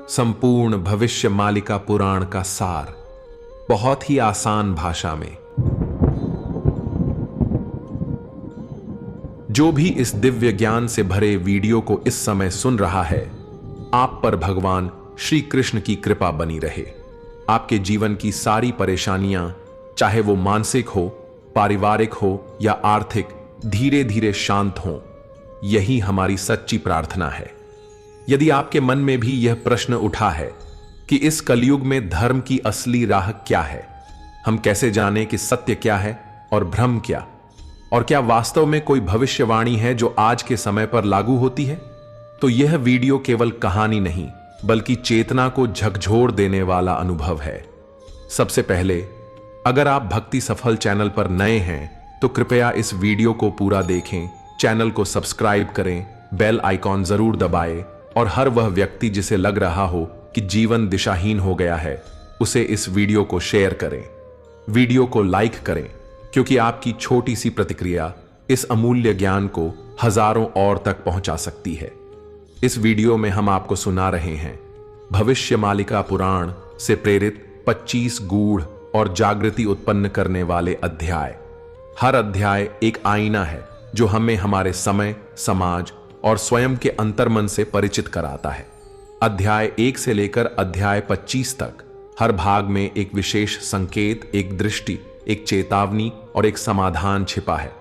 संपूर्ण भविष्य मालिका पुराण का सार, बहुत ही आसान भाषा में। जो भी इस दिव्य ज्ञान से भरे वीडियो को इस समय सुन रहा है, आप पर भगवान श्री कृष्ण की कृपा बनी रहे। आपके जीवन की सारी परेशानियां, चाहे वो मानसिक हो, पारिवारिक हो या आर्थिक, धीरे धीरे शांत हों। यही हमारी सच्ची प्रार्थना है। यदि आपके मन में भी यह प्रश्न उठा है कि इस कलयुग में धर्म की असली राह क्या है, हम कैसे जानें कि सत्य क्या है और भ्रम क्या, और क्या वास्तव में कोई भविष्यवाणी है जो आज के समय पर लागू होती है, तो यह वीडियो केवल कहानी नहीं बल्कि चेतना को झकझोर देने वाला अनुभव है। सबसे पहले, अगर आप भक्ति सफल चैनल पर नए हैं तो कृपया इस वीडियो को पूरा देखें, चैनल को सब्सक्राइब करें, बेल आइकॉन जरूर दबाएं और हर वह व्यक्ति जिसे लग रहा हो कि जीवन दिशाहीन हो गया है, उसे इस वीडियो को शेयर करें। वीडियो को लाइक करें, क्योंकि आपकी छोटी सी प्रतिक्रिया इस अमूल्य ज्ञान को हजारों और तक पहुंचा सकती है। इस वीडियो में हम आपको सुना रहे हैं भविष्य मालिका पुराण से प्रेरित 25 गूढ़ और जागृति उत्पन्न करने वाले अध्याय। हर अध्याय एक आईना है जो हमें हमारे समय, समाज और स्वयं के अंतर्मन से परिचित कराता है। अध्याय 1 से लेकर अध्याय 25 तक हर भाग में एक विशेष संकेत, एक दृष्टि, एक चेतावनी और एक समाधान छिपा है।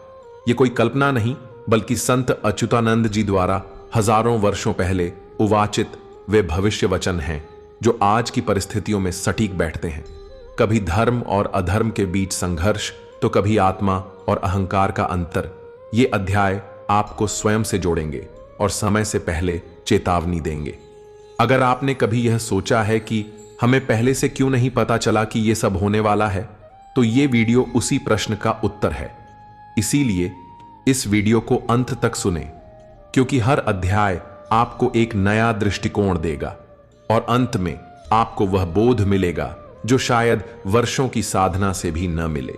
यह कोई कल्पना नहीं बल्कि संत अच्युतानंद जी द्वारा हजारों वर्षों पहले उवाचित वे भविष्य वचन हैं जो आज की परिस्थितियों में सटीक बैठते हैं। कभी धर्म और अधर्म के बीच संघर्ष, तो कभी आत्मा और अहंकार का अंतर। ये अध्याय आपको स्वयं से जोड़ेंगे और समय से पहले चेतावनी देंगे। अगर आपने कभी यह सोचा है कि हमें पहले से क्यों नहीं पता चला कि यह सब होने वाला है, तो ये वीडियो उसी प्रश्न का उत्तर है। इसीलिए इस वीडियो को अंत तक सुने, क्योंकि हर अध्याय आपको एक नया दृष्टिकोण देगा और अंत में आपको वह बोध मिलेगा जो शायद वर्षों की साधना से भी न मिले।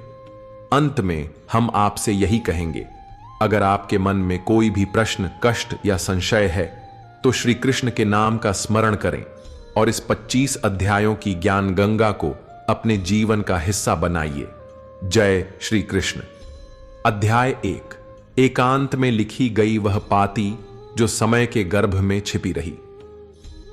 अंत में हम आपसे यही कहेंगे, अगर आपके मन में कोई भी प्रश्न, कष्ट या संशय है तो श्री कृष्ण के नाम का स्मरण करें और इस 25 अध्यायों की ज्ञान गंगा को अपने जीवन का हिस्सा बनाइए। जय श्री कृष्ण। अध्याय 1, एकांत में लिखी गई वह पाती जो समय के गर्भ में छिपी रही।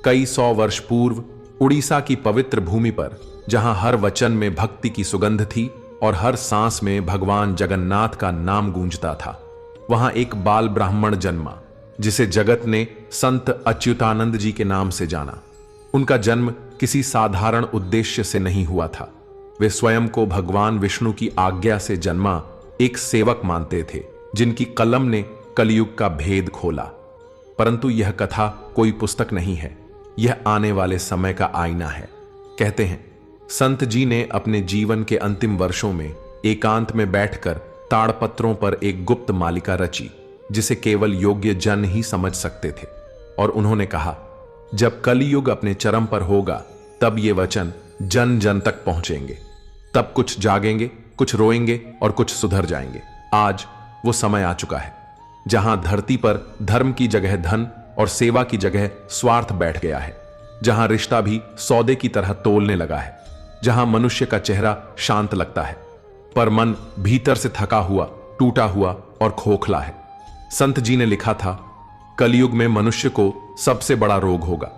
कई 100 वर्ष पूर्व उड़ीसा की पवित्र भूमि पर, जहां हर वचन में भक्ति की सुगंध थी और हर सांस में भगवान जगन्नाथ का नाम गूंजता था, वहां एक बाल ब्राह्मण जन्मा जिसे जगत ने संत अच्युतानंद जी के नाम से जाना। उनका जन्म किसी साधारण उद्देश्य से नहीं हुआ था। वे स्वयं को भगवान विष्णु की आज्ञा से जन्मा एक सेवक मानते थे, जिनकी कलम ने कलयुग का भेद खोला। परंतु यह कथा कोई पुस्तक नहीं है, यह आने वाले समय का आईना है। कहते हैं, संत जी ने अपने जीवन के अंतिम वर्षों में एकांत में बैठकर ताड़पत्रों पर एक गुप्त मालिका रची, जिसे केवल योग्य जन ही समझ सकते थे। और उन्होंने कहा, जब कलयुग अपने चरम पर होगा, तब ये वचन जन जन तक पहुंचेंगे। तब कुछ जागेंगे, कुछ रोएंगे और कुछ सुधर जाएंगे। आज वो समय आ चुका है जहां धरती पर धर्म की जगह धन और सेवा की जगह स्वार्थ बैठ गया है, जहां रिश्ता भी सौदे की तरह तोलने लगा है, जहां मनुष्य का चेहरा शांत लगता है पर मन भीतर से थका हुआ, टूटा हुआ और खोखला है। संत जी ने लिखा था, कलयुग में मनुष्य को सबसे बड़ा रोग होगा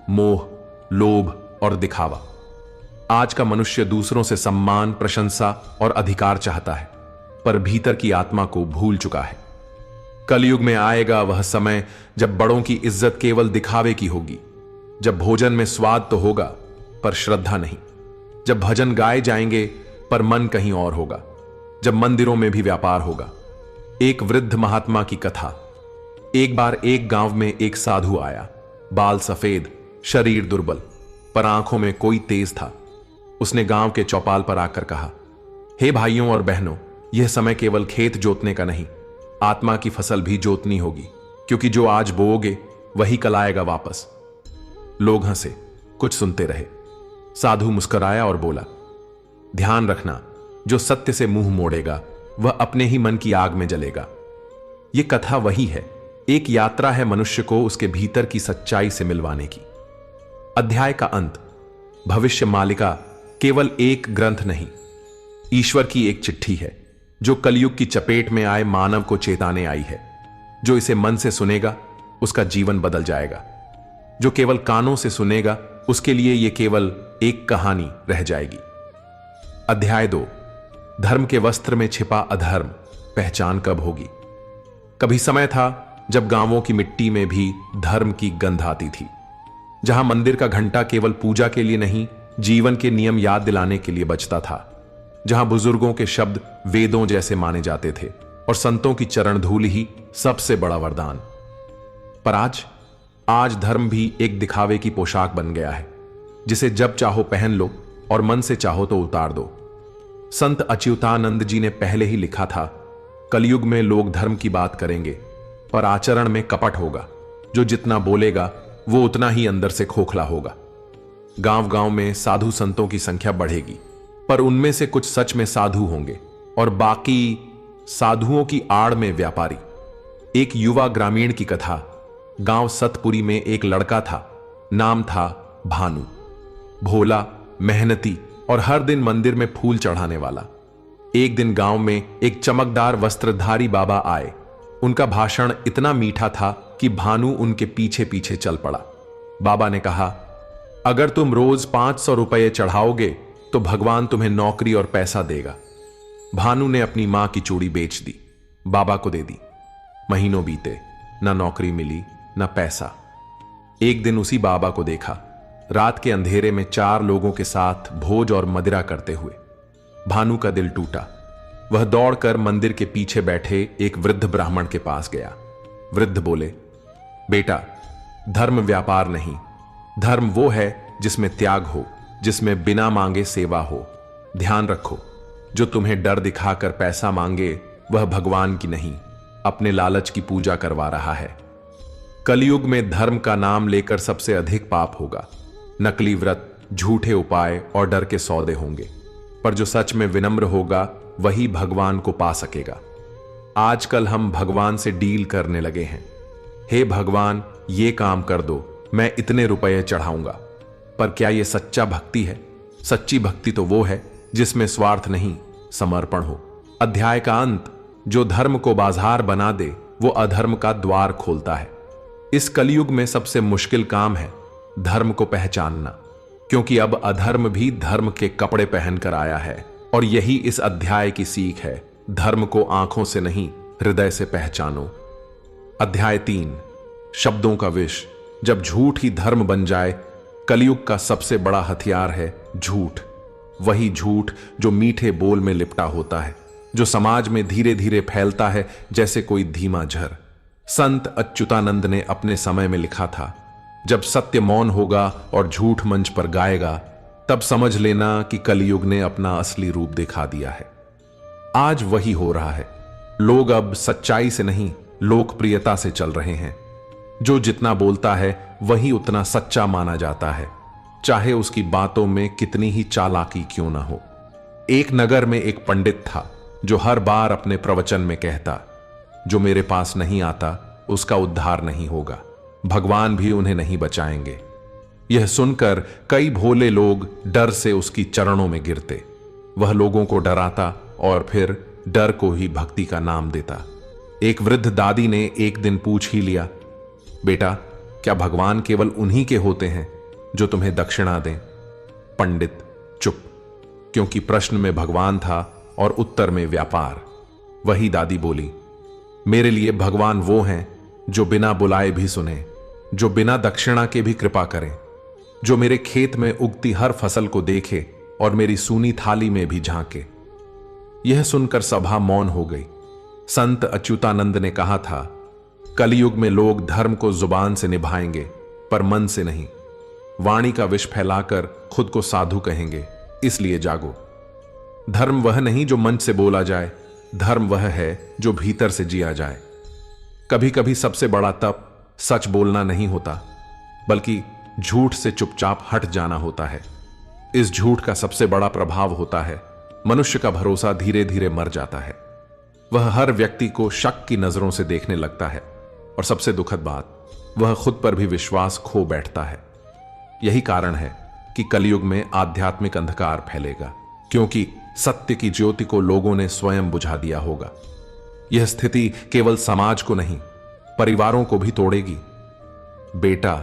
मोह, लोभ और दिखावा। आज का मनुष्य दूसरों से सम्मान, प्रशंसा और अधिकार चाहता है, पर भीतर की आत्मा को भूल चुका है। कलयुग में आएगा वह समय जब बड़ों की इज्जत केवल दिखावे की होगी, जब भोजन में स्वाद तो होगा पर श्रद्धा नहीं, जब भजन गाए जाएंगे पर मन कहीं और होगा, जब मंदिरों में भी व्यापार होगा। एक वृद्ध महात्मा की कथा। एक बार एक गांव में एक साधु आया, बाल सफेद, शरीर दुर्बल, पर आंखों में कोई तेज था। उसने गांव के चौपाल पर आकर कहा, हे भाइयों और बहनों, यह समय केवल खेत जोतने का नहीं, आत्मा की फसल भी जोतनी होगी, क्योंकि जो आज बोओगे वही कल आएगा वापस। लोग हंसे, कुछ सुनते रहे। साधु मुस्कुराया और बोला, ध्यान रखना, जो सत्य से मुंह मोड़ेगा वह अपने ही मन की आग में जलेगा। यह कथा वही है, एक यात्रा है मनुष्य को उसके भीतर की सच्चाई से मिलवाने की। अध्याय का अंत। भविष्य मालिका केवल एक ग्रंथ नहीं, ईश्वर की एक चिट्ठी है जो कलयुग की चपेट में आए मानव को चेताने आई है। जो इसे मन से सुनेगा उसका जीवन बदल जाएगा, जो केवल कानों से सुनेगा उसके लिए यह केवल एक कहानी रह जाएगी। अध्याय 2। धर्म के वस्त्र में छिपा अधर्म, पहचान कब होगी। कभी समय था जब गांवों की मिट्टी में भी धर्म की गंध आती थी, जहां मंदिर का घंटा केवल पूजा के लिए नहीं, जीवन के नियम याद दिलाने के लिए बजता था, जहां बुजुर्गों के शब्द वेदों जैसे माने जाते थे और संतों की चरण धूल ही सबसे बड़ा वरदान। पर आज धर्म भी एक दिखावे की पोशाक बन गया है, जिसे जब चाहो पहन लो और मन से चाहो तो उतार दो। संत अच्युतानंद जी ने पहले ही लिखा था, कलयुग में लोग धर्म की बात करेंगे पर आचरण में कपट होगा। जो जितना बोलेगा वो उतना ही अंदर से खोखला होगा। गांव गांव में साधु संतों की संख्या बढ़ेगी, पर उनमें से कुछ सच में साधु होंगे और बाकी साधुओं की आड़ में व्यापारी। एक युवा ग्रामीण की कथा। गांव सतपुरी में एक लड़का था, नाम था भानु। भोला, मेहनती और हर दिन मंदिर में फूल चढ़ाने वाला। एक दिन गांव में एक चमकदार वस्त्रधारी बाबा आए। उनका भाषण इतना मीठा था कि भानु उनके पीछे पीछे चल पड़ा। बाबा ने कहा, अगर तुम रोज 500 रुपये चढ़ाओगे तो भगवान तुम्हें नौकरी और पैसा देगा। भानु ने अपनी मां की चूड़ी बेच दी, बाबा को दे दी। महीनों बीते, ना नौकरी मिली ना पैसा। एक दिन उसी बाबा को देखा, रात के अंधेरे में 4 लोगों के साथ भोज और मदिरा करते हुए। भानु का दिल टूटा। वह दौड़कर मंदिर के पीछे बैठे एक वृद्ध ब्राह्मण के पास गया। वृद्ध बोले, बेटा, धर्म व्यापार नहीं, धर्म वो है जिसमें त्याग हो, जिसमें बिना मांगे सेवा हो। ध्यान रखो, जो तुम्हें डर दिखाकर पैसा मांगे वह भगवान की नहीं, अपने लालच की पूजा करवा रहा है। कलयुग में धर्म का नाम लेकर सबसे अधिक पाप होगा। नकली व्रत, झूठे उपाय और डर के सौदे होंगे, पर जो सच में विनम्र होगा वही भगवान को पा सकेगा। आजकल हम भगवान से डील करने लगे हैं। हे भगवान, ये काम कर दो, मैं इतने रुपए चढ़ाऊंगा। पर क्या यह सच्चा भक्ति है? सच्ची भक्ति तो वो है जिसमें स्वार्थ नहीं, समर्पण हो। अध्याय का अंत। जो धर्म को बाजार बना दे वो अधर्म का द्वार खोलता है। इस कलयुग में सबसे मुश्किल काम है धर्म को पहचानना, क्योंकि अब अधर्म भी धर्म के कपड़े पहनकर आया है। और यही इस अध्याय की सीख है, धर्म को आंखों से नहीं हृदय से पहचानो। अध्याय 3। शब्दों का विष। जब झूठ ही धर्म बन जाए। कलयुग का सबसे बड़ा हथियार है झूठ। वही झूठ जो मीठे बोल में लिपटा होता है, जो समाज में धीरे धीरे फैलता है जैसे कोई धीमा झर। संत अच्युतानंद ने अपने समय में लिखा था, जब सत्य मौन होगा और झूठ मंच पर गाएगा, तब समझ लेना कि कलयुग ने अपना असली रूप दिखा दिया है। आज वही हो रहा है। लोग अब सच्चाई से नहीं, लोकप्रियता से चल रहे हैं। जो जितना बोलता है वही उतना सच्चा माना जाता है, चाहे उसकी बातों में कितनी ही चालाकी क्यों ना हो। एक नगर में एक पंडित था जो हर बार अपने प्रवचन में कहता, जो मेरे पास नहीं आता उसका उद्धार नहीं होगा, भगवान भी उन्हें नहीं बचाएंगे। यह सुनकर कई भोले लोग डर से उसकी चरणों में गिरते। वह लोगों को डराता और फिर डर को ही भक्ति का नाम देता। एक वृद्ध दादी ने एक दिन पूछ ही लिया, बेटा, क्या भगवान केवल उन्हीं के होते हैं जो तुम्हें दक्षिणा दें? पंडित चुप, क्योंकि प्रश्न में भगवान था और उत्तर में व्यापार। वही दादी बोली, मेरे लिए भगवान वो हैं जो बिना बुलाए भी सुने, जो बिना दक्षिणा के भी कृपा करें, जो मेरे खेत में उगती हर फसल को देखे और मेरी सूनी थाली में भी झांके। यह सुनकर सभा मौन हो गई। संत अच्युतानंद ने कहा था, कलयुग में लोग धर्म को जुबान से निभाएंगे पर मन से नहीं। वाणी का विष फैलाकर खुद को साधु कहेंगे, इसलिए जागो। धर्म वह नहीं जो मंच से बोला जाए, धर्म वह है जो भीतर से जिया जाए। कभी कभी सबसे बड़ा तप सच बोलना नहीं होता, बल्कि झूठ से चुपचाप हट जाना होता है। इस झूठ का सबसे बड़ा प्रभाव होता है, मनुष्य का भरोसा धीरे धीरे मर जाता है। वह हर व्यक्ति को शक की नजरों से देखने लगता है और सबसे दुखद बात, वह खुद पर भी विश्वास खो बैठता है। यही कारण है कि कलयुग में आध्यात्मिक अंधकार फैलेगा, क्योंकि सत्य की ज्योति को लोगों ने स्वयं बुझा दिया होगा। यह स्थिति केवल समाज को नहीं, परिवारों को भी तोड़ेगी। बेटा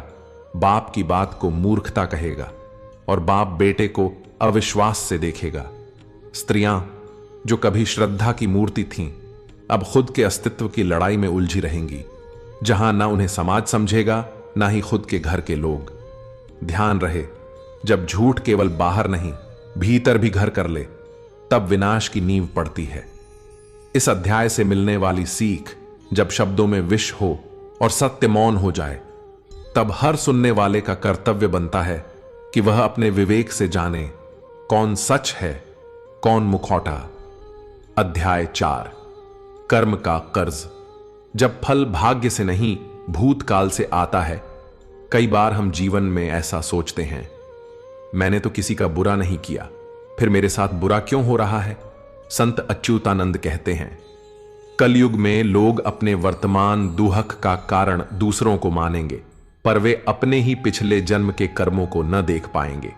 बाप की बात को मूर्खता कहेगा और बाप बेटे को अविश्वास से देखेगा। स्त्रियां जो कभी श्रद्धा की मूर्ति थीं, अब खुद के अस्तित्व की लड़ाई में उलझी रहेंगी, जहां ना उन्हें समाज समझेगा, ना ही खुद के घर के लोग। ध्यान रहे, जब झूठ केवल बाहर नहीं भीतर भी घर कर ले, तब विनाश की नींव पड़ती है। इस अध्याय से मिलने वाली सीख, जब शब्दों में विष हो और सत्य मौन हो जाए, तब हर सुनने वाले का कर्तव्य बनता है कि वह अपने विवेक से जाने कौन सच है, कौन मुखौटा। अध्याय 4, कर्म का कर्ज। जब फल भाग्य से नहीं भूतकाल से आता है, कई बार हम जीवन में ऐसा सोचते हैं, मैंने तो किसी का बुरा नहीं किया, फिर मेरे साथ बुरा क्यों हो रहा है। संत अच्युतानंद कहते हैं, कलयुग में लोग अपने वर्तमान दुहक का कारण दूसरों को मानेंगे, पर वे अपने ही पिछले जन्म के कर्मों को न देख पाएंगे।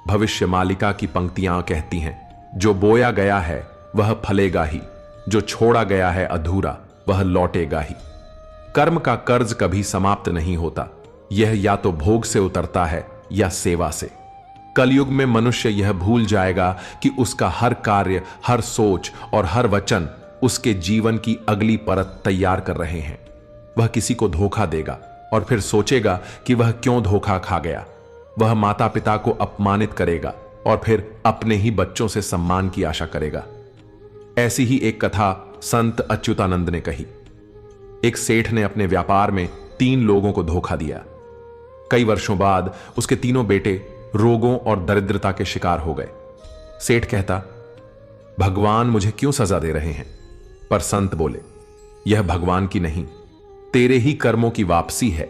भविष्य मालिका की पंक्तियां कहती हैं, जो बोया गया है वह फलेगा ही, जो छोड़ा गया है अधूरा वह लौटेगा ही। कर्म का कर्ज कभी समाप्त नहीं होता, यह या तो भोग से उतरता है या सेवा से। कलयुग में मनुष्य यह भूल जाएगा कि उसका हर कार्य, हर सोच और हर वचन उसके जीवन की अगली परत तैयार कर रहे हैं। वह किसी को धोखा देगा और फिर सोचेगा कि वह क्यों धोखा खा गया। वह माता पिता को अपमानित करेगा और फिर अपने ही बच्चों से सम्मान की आशा करेगा। ऐसी ही एक कथा संत अच्युतानंद ने कही। एक सेठ ने अपने व्यापार में 3 लोगों को धोखा दिया। कई वर्षों बाद उसके तीनों बेटे रोगों और दरिद्रता के शिकार हो गए। सेठ कहता, भगवान मुझे क्यों सजा दे रहे हैं? पर संत बोले, यह भगवान की नहीं, तेरे ही कर्मों की वापसी है।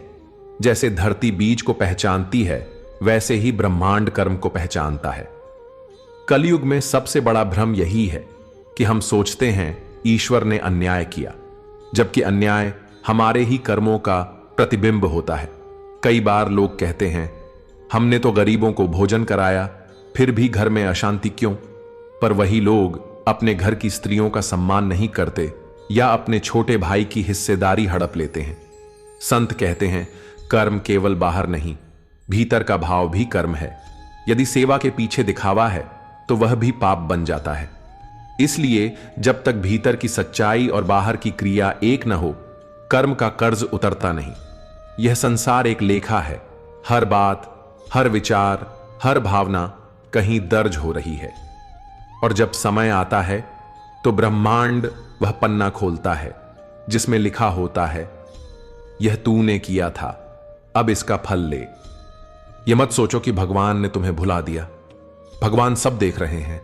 जैसे धरती बीज को पहचानती है, वैसे ही ब्रह्मांड कर्म को पहचानता है। कलयुग में सबसे बड़ा भ्रम यही है कि हम सोचते हैं ईश्वर ने अन्याय किया, जबकि अन्याय हमारे ही कर्मों का प्रतिबिंब होता है। कई बार लोग कहते हैं, हमने तो गरीबों को भोजन कराया, फिर भी घर में अशांति क्यों? पर वही लोग अपने घर की स्त्रियों का सम्मान नहीं करते या अपने छोटे भाई की हिस्सेदारी हड़प लेते हैं। संत कहते हैं, कर्म केवल बाहर नहीं, भीतर का भाव भी कर्म है। यदि सेवा के पीछे दिखावा है तो वह भी पाप बन जाता है। इसलिए जब तक भीतर की सच्चाई और बाहर की क्रिया एक न हो, कर्म का कर्ज उतरता नहीं। यह संसार एक लेखा है, हर बात, हर विचार, हर भावना कहीं दर्ज हो रही है। और जब समय आता है तो ब्रह्मांड वह पन्ना खोलता है जिसमें लिखा होता है, यह तूने किया था, अब इसका फल ले। यह मत सोचो कि भगवान ने तुम्हें भुला दिया। भगवान सब देख रहे हैं,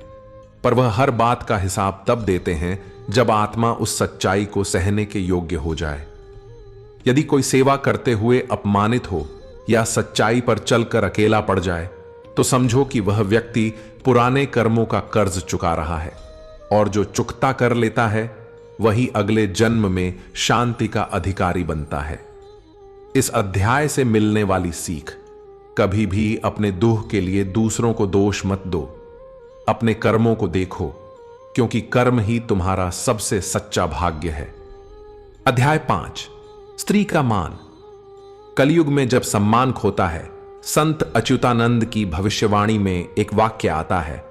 पर वह हर बात का हिसाब तब देते हैं जब आत्मा उस सच्चाई को सहने के योग्य हो जाए। यदि कोई सेवा करते हुए अपमानित हो या सच्चाई पर चलकर अकेला पड़ जाए, तो समझो कि वह व्यक्ति पुराने कर्मों का कर्ज चुका रहा है, और जो चुकता कर लेता है वही अगले जन्म में शांति का अधिकारी बनता है। इस अध्याय से मिलने वाली सीख, कभी भी अपने दुख के लिए दूसरों को दोष मत दो, अपने कर्मों को देखो, क्योंकि कर्म ही तुम्हारा सबसे सच्चा भाग्य है। अध्याय 5, स्त्री का मान। कलयुग में जब सम्मान खोता है, संत अच्युतानंद की भविष्यवाणी में एक वाक्य आता है,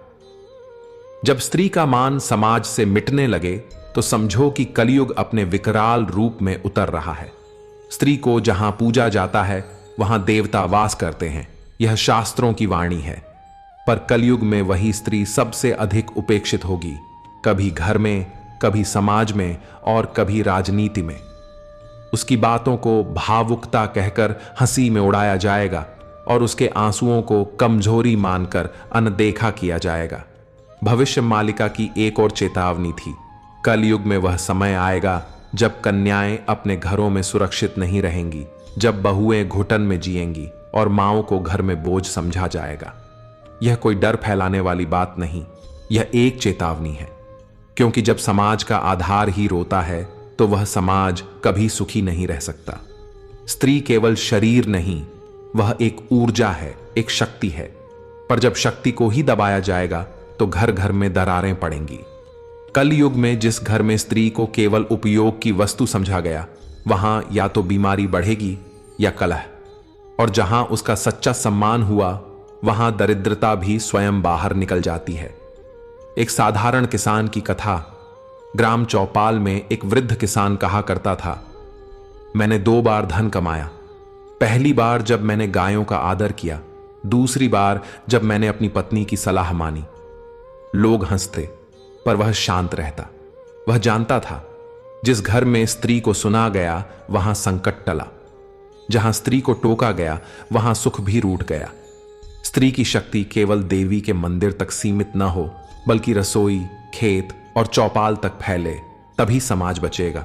जब स्त्री का मान समाज से मिटने लगे तो समझो कि कलयुग अपने विकराल रूप में उतर रहा है। स्त्री को जहां पूजा जाता है वहां देवता वास करते हैं, यह शास्त्रों की वाणी है। पर कलयुग में वही स्त्री सबसे अधिक उपेक्षित होगी, कभी घर में, कभी समाज में और कभी राजनीति में। उसकी बातों को भावुकता कहकर हंसी में उड़ाया जाएगा और उसके आंसुओं को कमजोरी मानकर अनदेखा किया जाएगा। भविष्य मालिका की एक और चेतावनी थी, कलयुग में वह समय आएगा जब कन्याएं अपने घरों में सुरक्षित नहीं रहेंगी, जब बहुएं घुटन में जिएंगी और माओं को घर में बोझ समझा जाएगा। यह कोई डर फैलाने वाली बात नहीं, यह एक चेतावनी है, क्योंकि जब समाज का आधार ही रोता है तो वह समाज कभी सुखी नहीं रह सकता। स्त्री केवल शरीर नहीं, वह एक ऊर्जा है, एक शक्ति है, पर जब शक्ति को ही दबाया जाएगा तो घर घर में दरारें पड़ेंगी। कलयुग में जिस घर में स्त्री को केवल उपयोग की वस्तु समझा गया, वहां या तो बीमारी बढ़ेगी या कलह, और जहां उसका सच्चा सम्मान हुआ वहां दरिद्रता भी स्वयं बाहर निकल जाती है। एक साधारण किसान की कथा। ग्राम चौपाल में एक वृद्ध किसान कहा करता था, मैंने 2 बार धन कमाया। पहली बार जब मैंने गायों का आदर किया, दूसरी बार जब मैंने अपनी पत्नी की सलाह मानी। लोग हंसते, पर वह शांत रहता। वह जानता था, जिस घर में स्त्री को सुना गया वहां संकट टला, जहां स्त्री को टोका गया वहां सुख भी रूठ गया। स्त्री की शक्ति केवल देवी के मंदिर तक सीमित न हो, बल्कि रसोई, खेत और चौपाल तक फैले, तभी समाज बचेगा।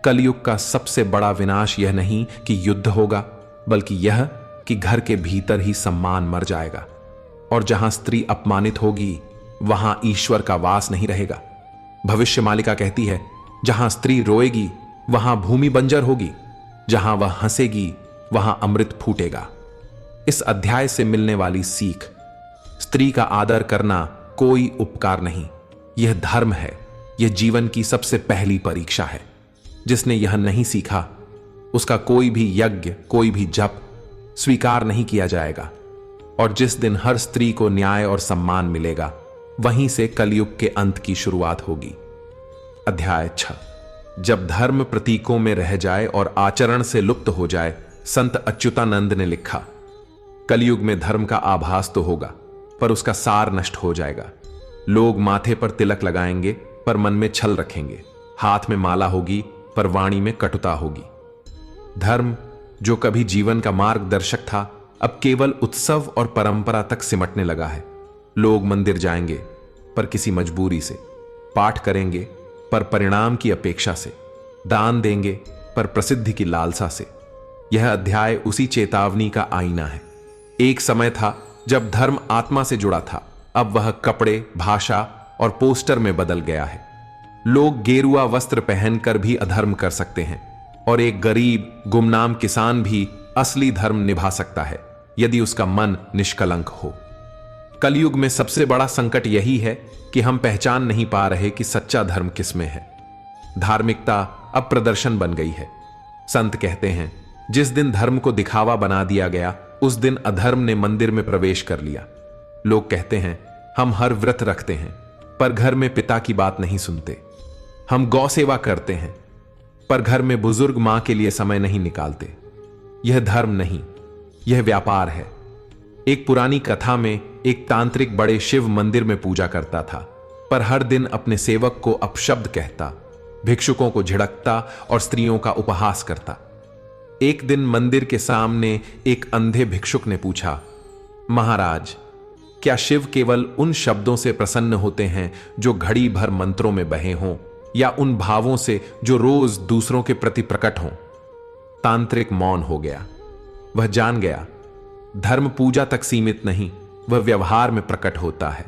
कलयुग का सबसे बड़ा विनाश यह नहीं कि युद्ध होगा, बल्कि यह कि घर के भीतर ही सम्मान मर जाएगा, और जहां स्त्री अपमानित होगी वहां ईश्वर का वास नहीं रहेगा। भविष्य मालिका कहती है, जहां स्त्री रोएगी वहां भूमि बंजर होगी, जहां वह हंसेगी वहां अमृत फूटेगा। इस अध्याय से मिलने वाली सीख, स्त्री का आदर करना कोई उपकार नहीं, यह धर्म है। यह जीवन की सबसे पहली परीक्षा है। जिसने यह नहीं सीखा, उसका कोई भी यज्ञ, कोई भी जप स्वीकार नहीं किया जाएगा। और जिस दिन हर स्त्री को न्याय और सम्मान मिलेगा, वहीं से कलयुग के अंत की शुरुआत होगी। अध्याय 6। जब धर्म प्रतीकों में रह जाए और आचरण से लुप्त हो जाए। संत अच्युतानंद ने लिखा, कलयुग में धर्म का आभास तो होगा, पर उसका सार नष्ट हो जाएगा। लोग माथे पर तिलक लगाएंगे, पर मन में छल रखेंगे। हाथ में माला होगी, पर वाणी में कटुता होगी। धर्म, जो कभी जीवन का मार्गदर्शक था, अब केवल उत्सव और परंपरा तक सिमटने लगा है। लोग मंदिर जाएंगे, पर किसी मजबूरी से। पाठ करेंगे, पर परिणाम की अपेक्षा से। दान देंगे, पर प्रसिद्धि की लालसा से। यह अध्याय उसी चेतावनी का आईना है। एक समय था जब धर्म आत्मा से जुड़ा था, अब वह कपड़े, भाषा और पोस्टर में बदल गया है। लोग गेरुआ वस्त्र पहनकर भी अधर्म कर सकते हैं, और एक गरीब गुमनाम किसान भी असली धर्म निभा सकता है, यदि उसका मन निष्कलंक हो। कलयुग में सबसे बड़ा संकट यही है कि हम पहचान नहीं पा रहे कि सच्चा धर्म किसमें है। धार्मिकता अब प्रदर्शन बन गई है। संत कहते हैं, जिस दिन धर्म को दिखावा बना दिया गया, उस दिन अधर्म ने मंदिर में प्रवेश कर लिया। लोग कहते हैं, हम हर व्रत रखते हैं, पर घर में पिता की बात नहीं सुनते। हम गौ सेवा करते हैं, पर घर में बुजुर्ग मां के लिए समय नहीं निकालते। यह धर्म नहीं, यह व्यापार है। एक पुरानी कथा में एक तांत्रिक बड़े शिव मंदिर में पूजा करता था, पर हर दिन अपने सेवक को अपशब्द कहता, भिक्षुकों को झिड़कता और स्त्रियों का उपहास करता। एक दिन मंदिर के सामने एक अंधे भिक्षुक ने पूछा, महाराज, क्या शिव केवल उन शब्दों से प्रसन्न होते हैं जो घड़ी भर मंत्रों में बहे हों, या उन भावों से जो रोज दूसरों के प्रति प्रकट हों? तांत्रिक मौन हो गया। वह जान गया, धर्म पूजा तक सीमित नहीं, वह व्यवहार में प्रकट होता है।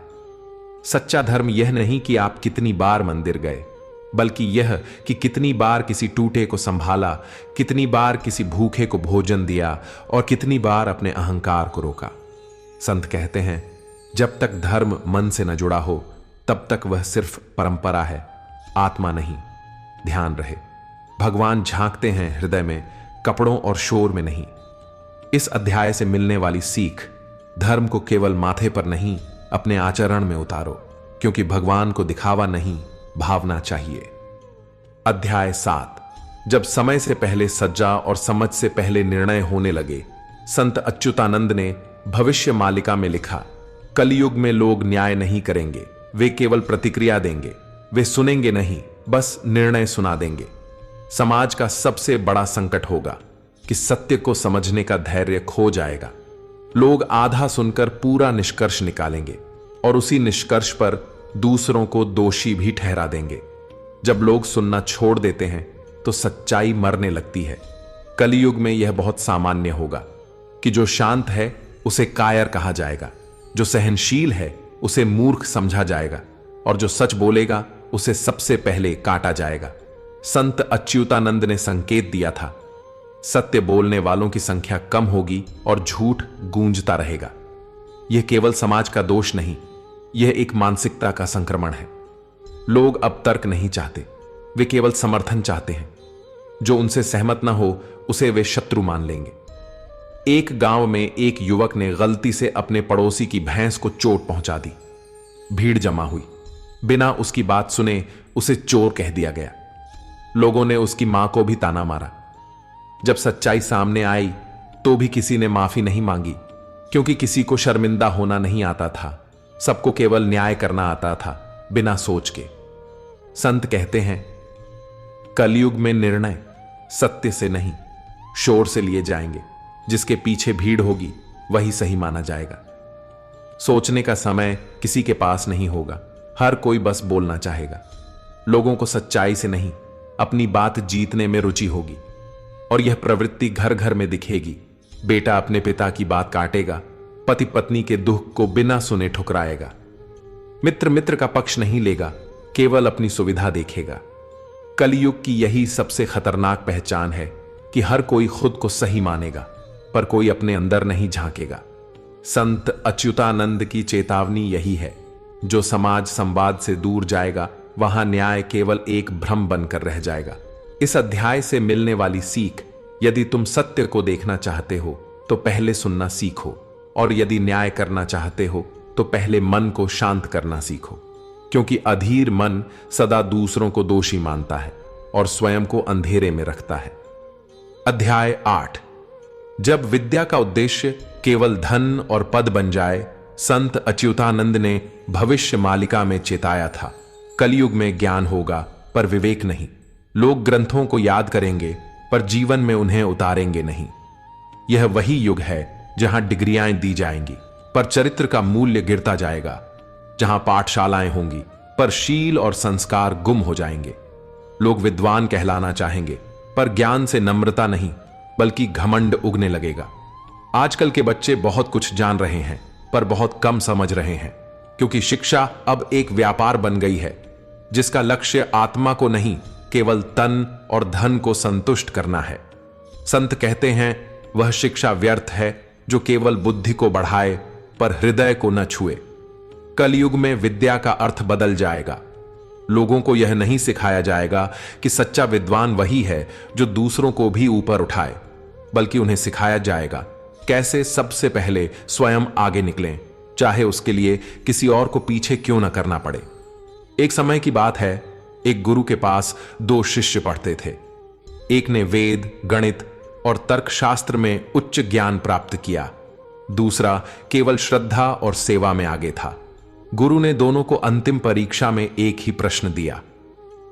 सच्चा धर्म यह नहीं कि आप कितनी बार मंदिर गए, बल्कि यह कि कितनी बार किसी टूटे को संभाला, कितनी बार किसी भूखे को भोजन दिया, और कितनी बार अपने अहंकार को रोका। संत कहते हैं, जब तक धर्म मन से न जुड़ा हो, तब तक वह सिर्फ परंपरा है, आत्मा नहीं। ध्यान रहे, भगवान झांकते हैं हृदय में, कपड़ों और शोर में नहीं। इस अध्याय से मिलने वाली सीख, धर्म को केवल माथे पर नहीं, अपने आचरण में उतारो, क्योंकि भगवान को दिखावा नहीं, भावना चाहिए। अध्याय 7। जब समय से पहले सज्जा और समझ से पहले निर्णय होने लगे। संत अच्युतानंद ने भविष्य मालिका में लिखा, कलयुग में लोग न्याय नहीं करेंगे, वे केवल प्रतिक्रिया देंगे। वे सुनेंगे नहीं, बस निर्णय सुना देंगे। समाज का सबसे बड़ा संकट होगा कि सत्य को समझने का धैर्य खो जाएगा। लोग आधा सुनकर पूरा निष्कर्ष निकालेंगे, और उसी निष्कर्ष पर दूसरों को दोषी भी ठहरा देंगे। जब लोग सुनना छोड़ देते हैं, तो सच्चाई मरने लगती है। कलयुग में यह बहुत सामान्य होगा कि जो शांत है उसे कायर कहा जाएगा, जो सहनशील है उसे मूर्ख समझा जाएगा, और जो सच बोलेगा उसे सबसे पहले काटा जाएगा। संत अच्युतानंद ने संकेत दिया था, सत्य बोलने वालों की संख्या कम होगी और झूठ गूंजता रहेगा। यह केवल समाज का दोष नहीं, यह एक मानसिकता का संक्रमण है। लोग अब तर्क नहीं चाहते, वे केवल समर्थन चाहते हैं। जो उनसे सहमत ना हो उसे वे शत्रु मान लेंगे। एक गांव में एक युवक ने गलती से अपने पड़ोसी की भैंस को चोट पहुंचा दी। भीड़ जमा हुई। बिना उसकी बात सुने उसे चोर कह दिया गया। लोगों ने उसकी मां को भी ताना मारा। जब सच्चाई सामने आई तो भी किसी ने माफी नहीं मांगी, क्योंकि किसी को शर्मिंदा होना नहीं आता था। सबको केवल न्याय करना आता था, बिना सोच के। संत कहते हैं, कलयुग में निर्णय सत्य से नहीं, शोर से लिए जाएंगे। जिसके पीछे भीड़ होगी वही सही माना जाएगा। सोचने का समय किसी के पास नहीं होगा, हर कोई बस बोलना चाहेगा। लोगों को सच्चाई से नहीं, अपनी बात जीतने में रुचि होगी, और यह प्रवृत्ति घर घर में दिखेगी। बेटा अपने पिता की बात काटेगा, पति पत्नी के दुख को बिना सुने ठुकराएगा। मित्र मित्र का पक्ष नहीं लेगा, केवल अपनी सुविधा देखेगा। कलयुग की यही सबसे खतरनाक पहचान है कि हर कोई खुद को सही मानेगा, पर कोई अपने अंदर नहीं झांकेगा। संत अच्युतानंद की चेतावनी यही है, जो समाज संवाद से दूर जाएगा वहां न्याय केवल एक भ्रम बनकर रह जाएगा। इस अध्याय से मिलने वाली सीख, यदि तुम सत्य को देखना चाहते हो तो पहले सुनना सीखो, और यदि न्याय करना चाहते हो तो पहले मन को शांत करना सीखो, क्योंकि अधीर मन सदा दूसरों को दोषी मानता है और स्वयं को अंधेरे में रखता है। अध्याय 8। जब विद्या का उद्देश्य केवल धन और पद बन जाए, संत अच्युतानंद ने भविष्य मालिका में चेताया था, कलयुग में ज्ञान होगा पर विवेक नहीं। लोग ग्रंथों को याद करेंगे पर जीवन में उन्हें उतारेंगे नहीं। यह वही युग है जहां डिग्रियां दी जाएंगी पर चरित्र का मूल्य गिरता जाएगा, जहां पाठशालाएं होंगी पर शील और संस्कार गुम हो जाएंगे। लोग विद्वान कहलाना चाहेंगे पर ज्ञान से नम्रता नहीं बल्कि घमंड उगने लगेगा। आजकल के बच्चे बहुत कुछ जान रहे हैं पर बहुत कम समझ रहे हैं, क्योंकि शिक्षा अब एक व्यापार बन गई है जिसका लक्ष्य आत्मा को नहीं, केवल तन और धन को संतुष्ट करना है। संत कहते हैं, वह शिक्षा व्यर्थ है जो केवल बुद्धि को बढ़ाए पर हृदय को न छुए। कलयुग में विद्या का अर्थ बदल जाएगा। लोगों को यह नहीं सिखाया जाएगा कि सच्चा विद्वान वही है जो दूसरों को भी ऊपर उठाए, बल्कि उन्हें सिखाया जाएगा कैसे सबसे पहले स्वयं आगे निकलें, चाहे उसके लिए किसी और को पीछे क्यों न करना पड़े। एक समय की बात है, एक गुरु के पास 2 शिष्य पढ़ते थे। एक ने वेद, गणित और तर्कशास्त्र में उच्च ज्ञान प्राप्त किया, दूसरा केवल श्रद्धा और सेवा में आगे था। गुरु ने दोनों को अंतिम परीक्षा में एक ही प्रश्न दिया,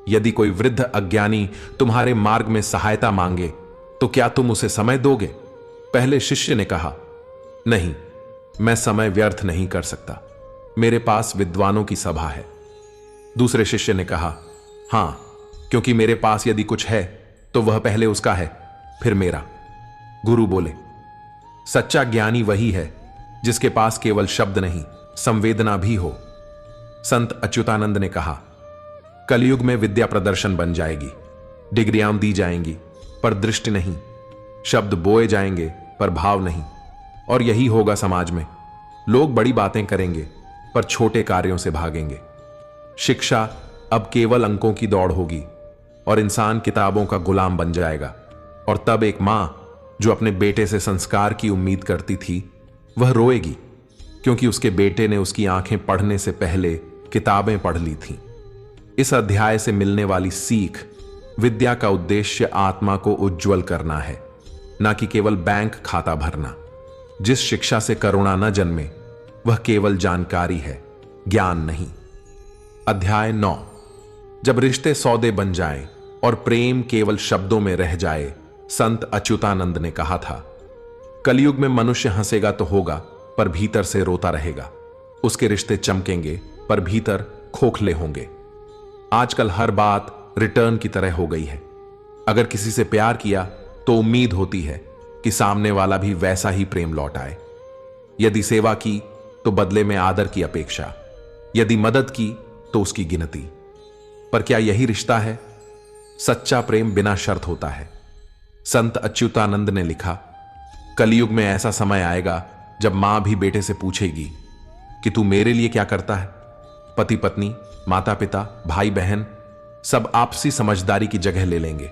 यदि कोई वृद्ध अज्ञानी तुम्हारे मार्ग में सहायता मांगे तो क्या तुम उसे समय दोगे? पहले शिष्य ने कहा, नहीं, मैं समय व्यर्थ नहीं कर सकता, मेरे पास विद्वानों की सभा है। दूसरे शिष्य ने कहा, हां, क्योंकि मेरे पास यदि कुछ है तो वह पहले उसका है, फिर मेरा। गुरु बोले, सच्चा ज्ञानी वही है जिसके पास केवल शब्द नहीं, संवेदना भी हो। संत अच्युतानंद ने कहा, कलयुग में विद्या प्रदर्शन बन जाएगी, डिग्रियां दी जाएंगी पर दृष्टि नहीं, शब्द बोए जाएंगे पर भाव नहीं। और यही होगा समाज में। लोग बड़ी बातें करेंगे पर छोटे कार्यों से भागेंगे। शिक्षा अब केवल अंकों की दौड़ होगी और इंसान किताबों का गुलाम बन जाएगा। और तब एक मां जो अपने बेटे से संस्कार की उम्मीद करती थी, वह रोएगी, क्योंकि उसके बेटे ने उसकी आंखें पढ़ने से पहले किताबें पढ़ ली थीं। इस अध्याय से मिलने वाली सीख, विद्या का उद्देश्य आत्मा को उज्जवल करना है, ना कि केवल बैंक खाता भरना। जिस शिक्षा से करुणा न जन्मे वह केवल जानकारी है, ज्ञान नहीं। अध्याय 9। जब रिश्ते सौदे बन जाएं और प्रेम केवल शब्दों में रह जाए, संत अच्युतानंद ने कहा था, कलयुग में मनुष्य हंसेगा तो होगा पर भीतर से रोता रहेगा। उसके रिश्ते चमकेंगे पर भीतर खोखले होंगे। आजकल हर बात रिटर्न की तरह हो गई है। अगर किसी से प्यार किया तो उम्मीद होती है कि सामने वाला भी वैसा ही प्रेम लौट आए। यदि सेवा की तो बदले में आदर की अपेक्षा, यदि मदद की तो उसकी गिनती। पर क्या यही रिश्ता है? सच्चा प्रेम बिना शर्त होता है। संत अच्युतानंद ने लिखा, कलयुग में ऐसा समय आएगा जब मां भी बेटे से पूछेगी कि तू मेरे लिए क्या करता है। पति पत्नी, माता पिता, भाई बहन सब आपसी समझदारी की जगह ले लेंगे,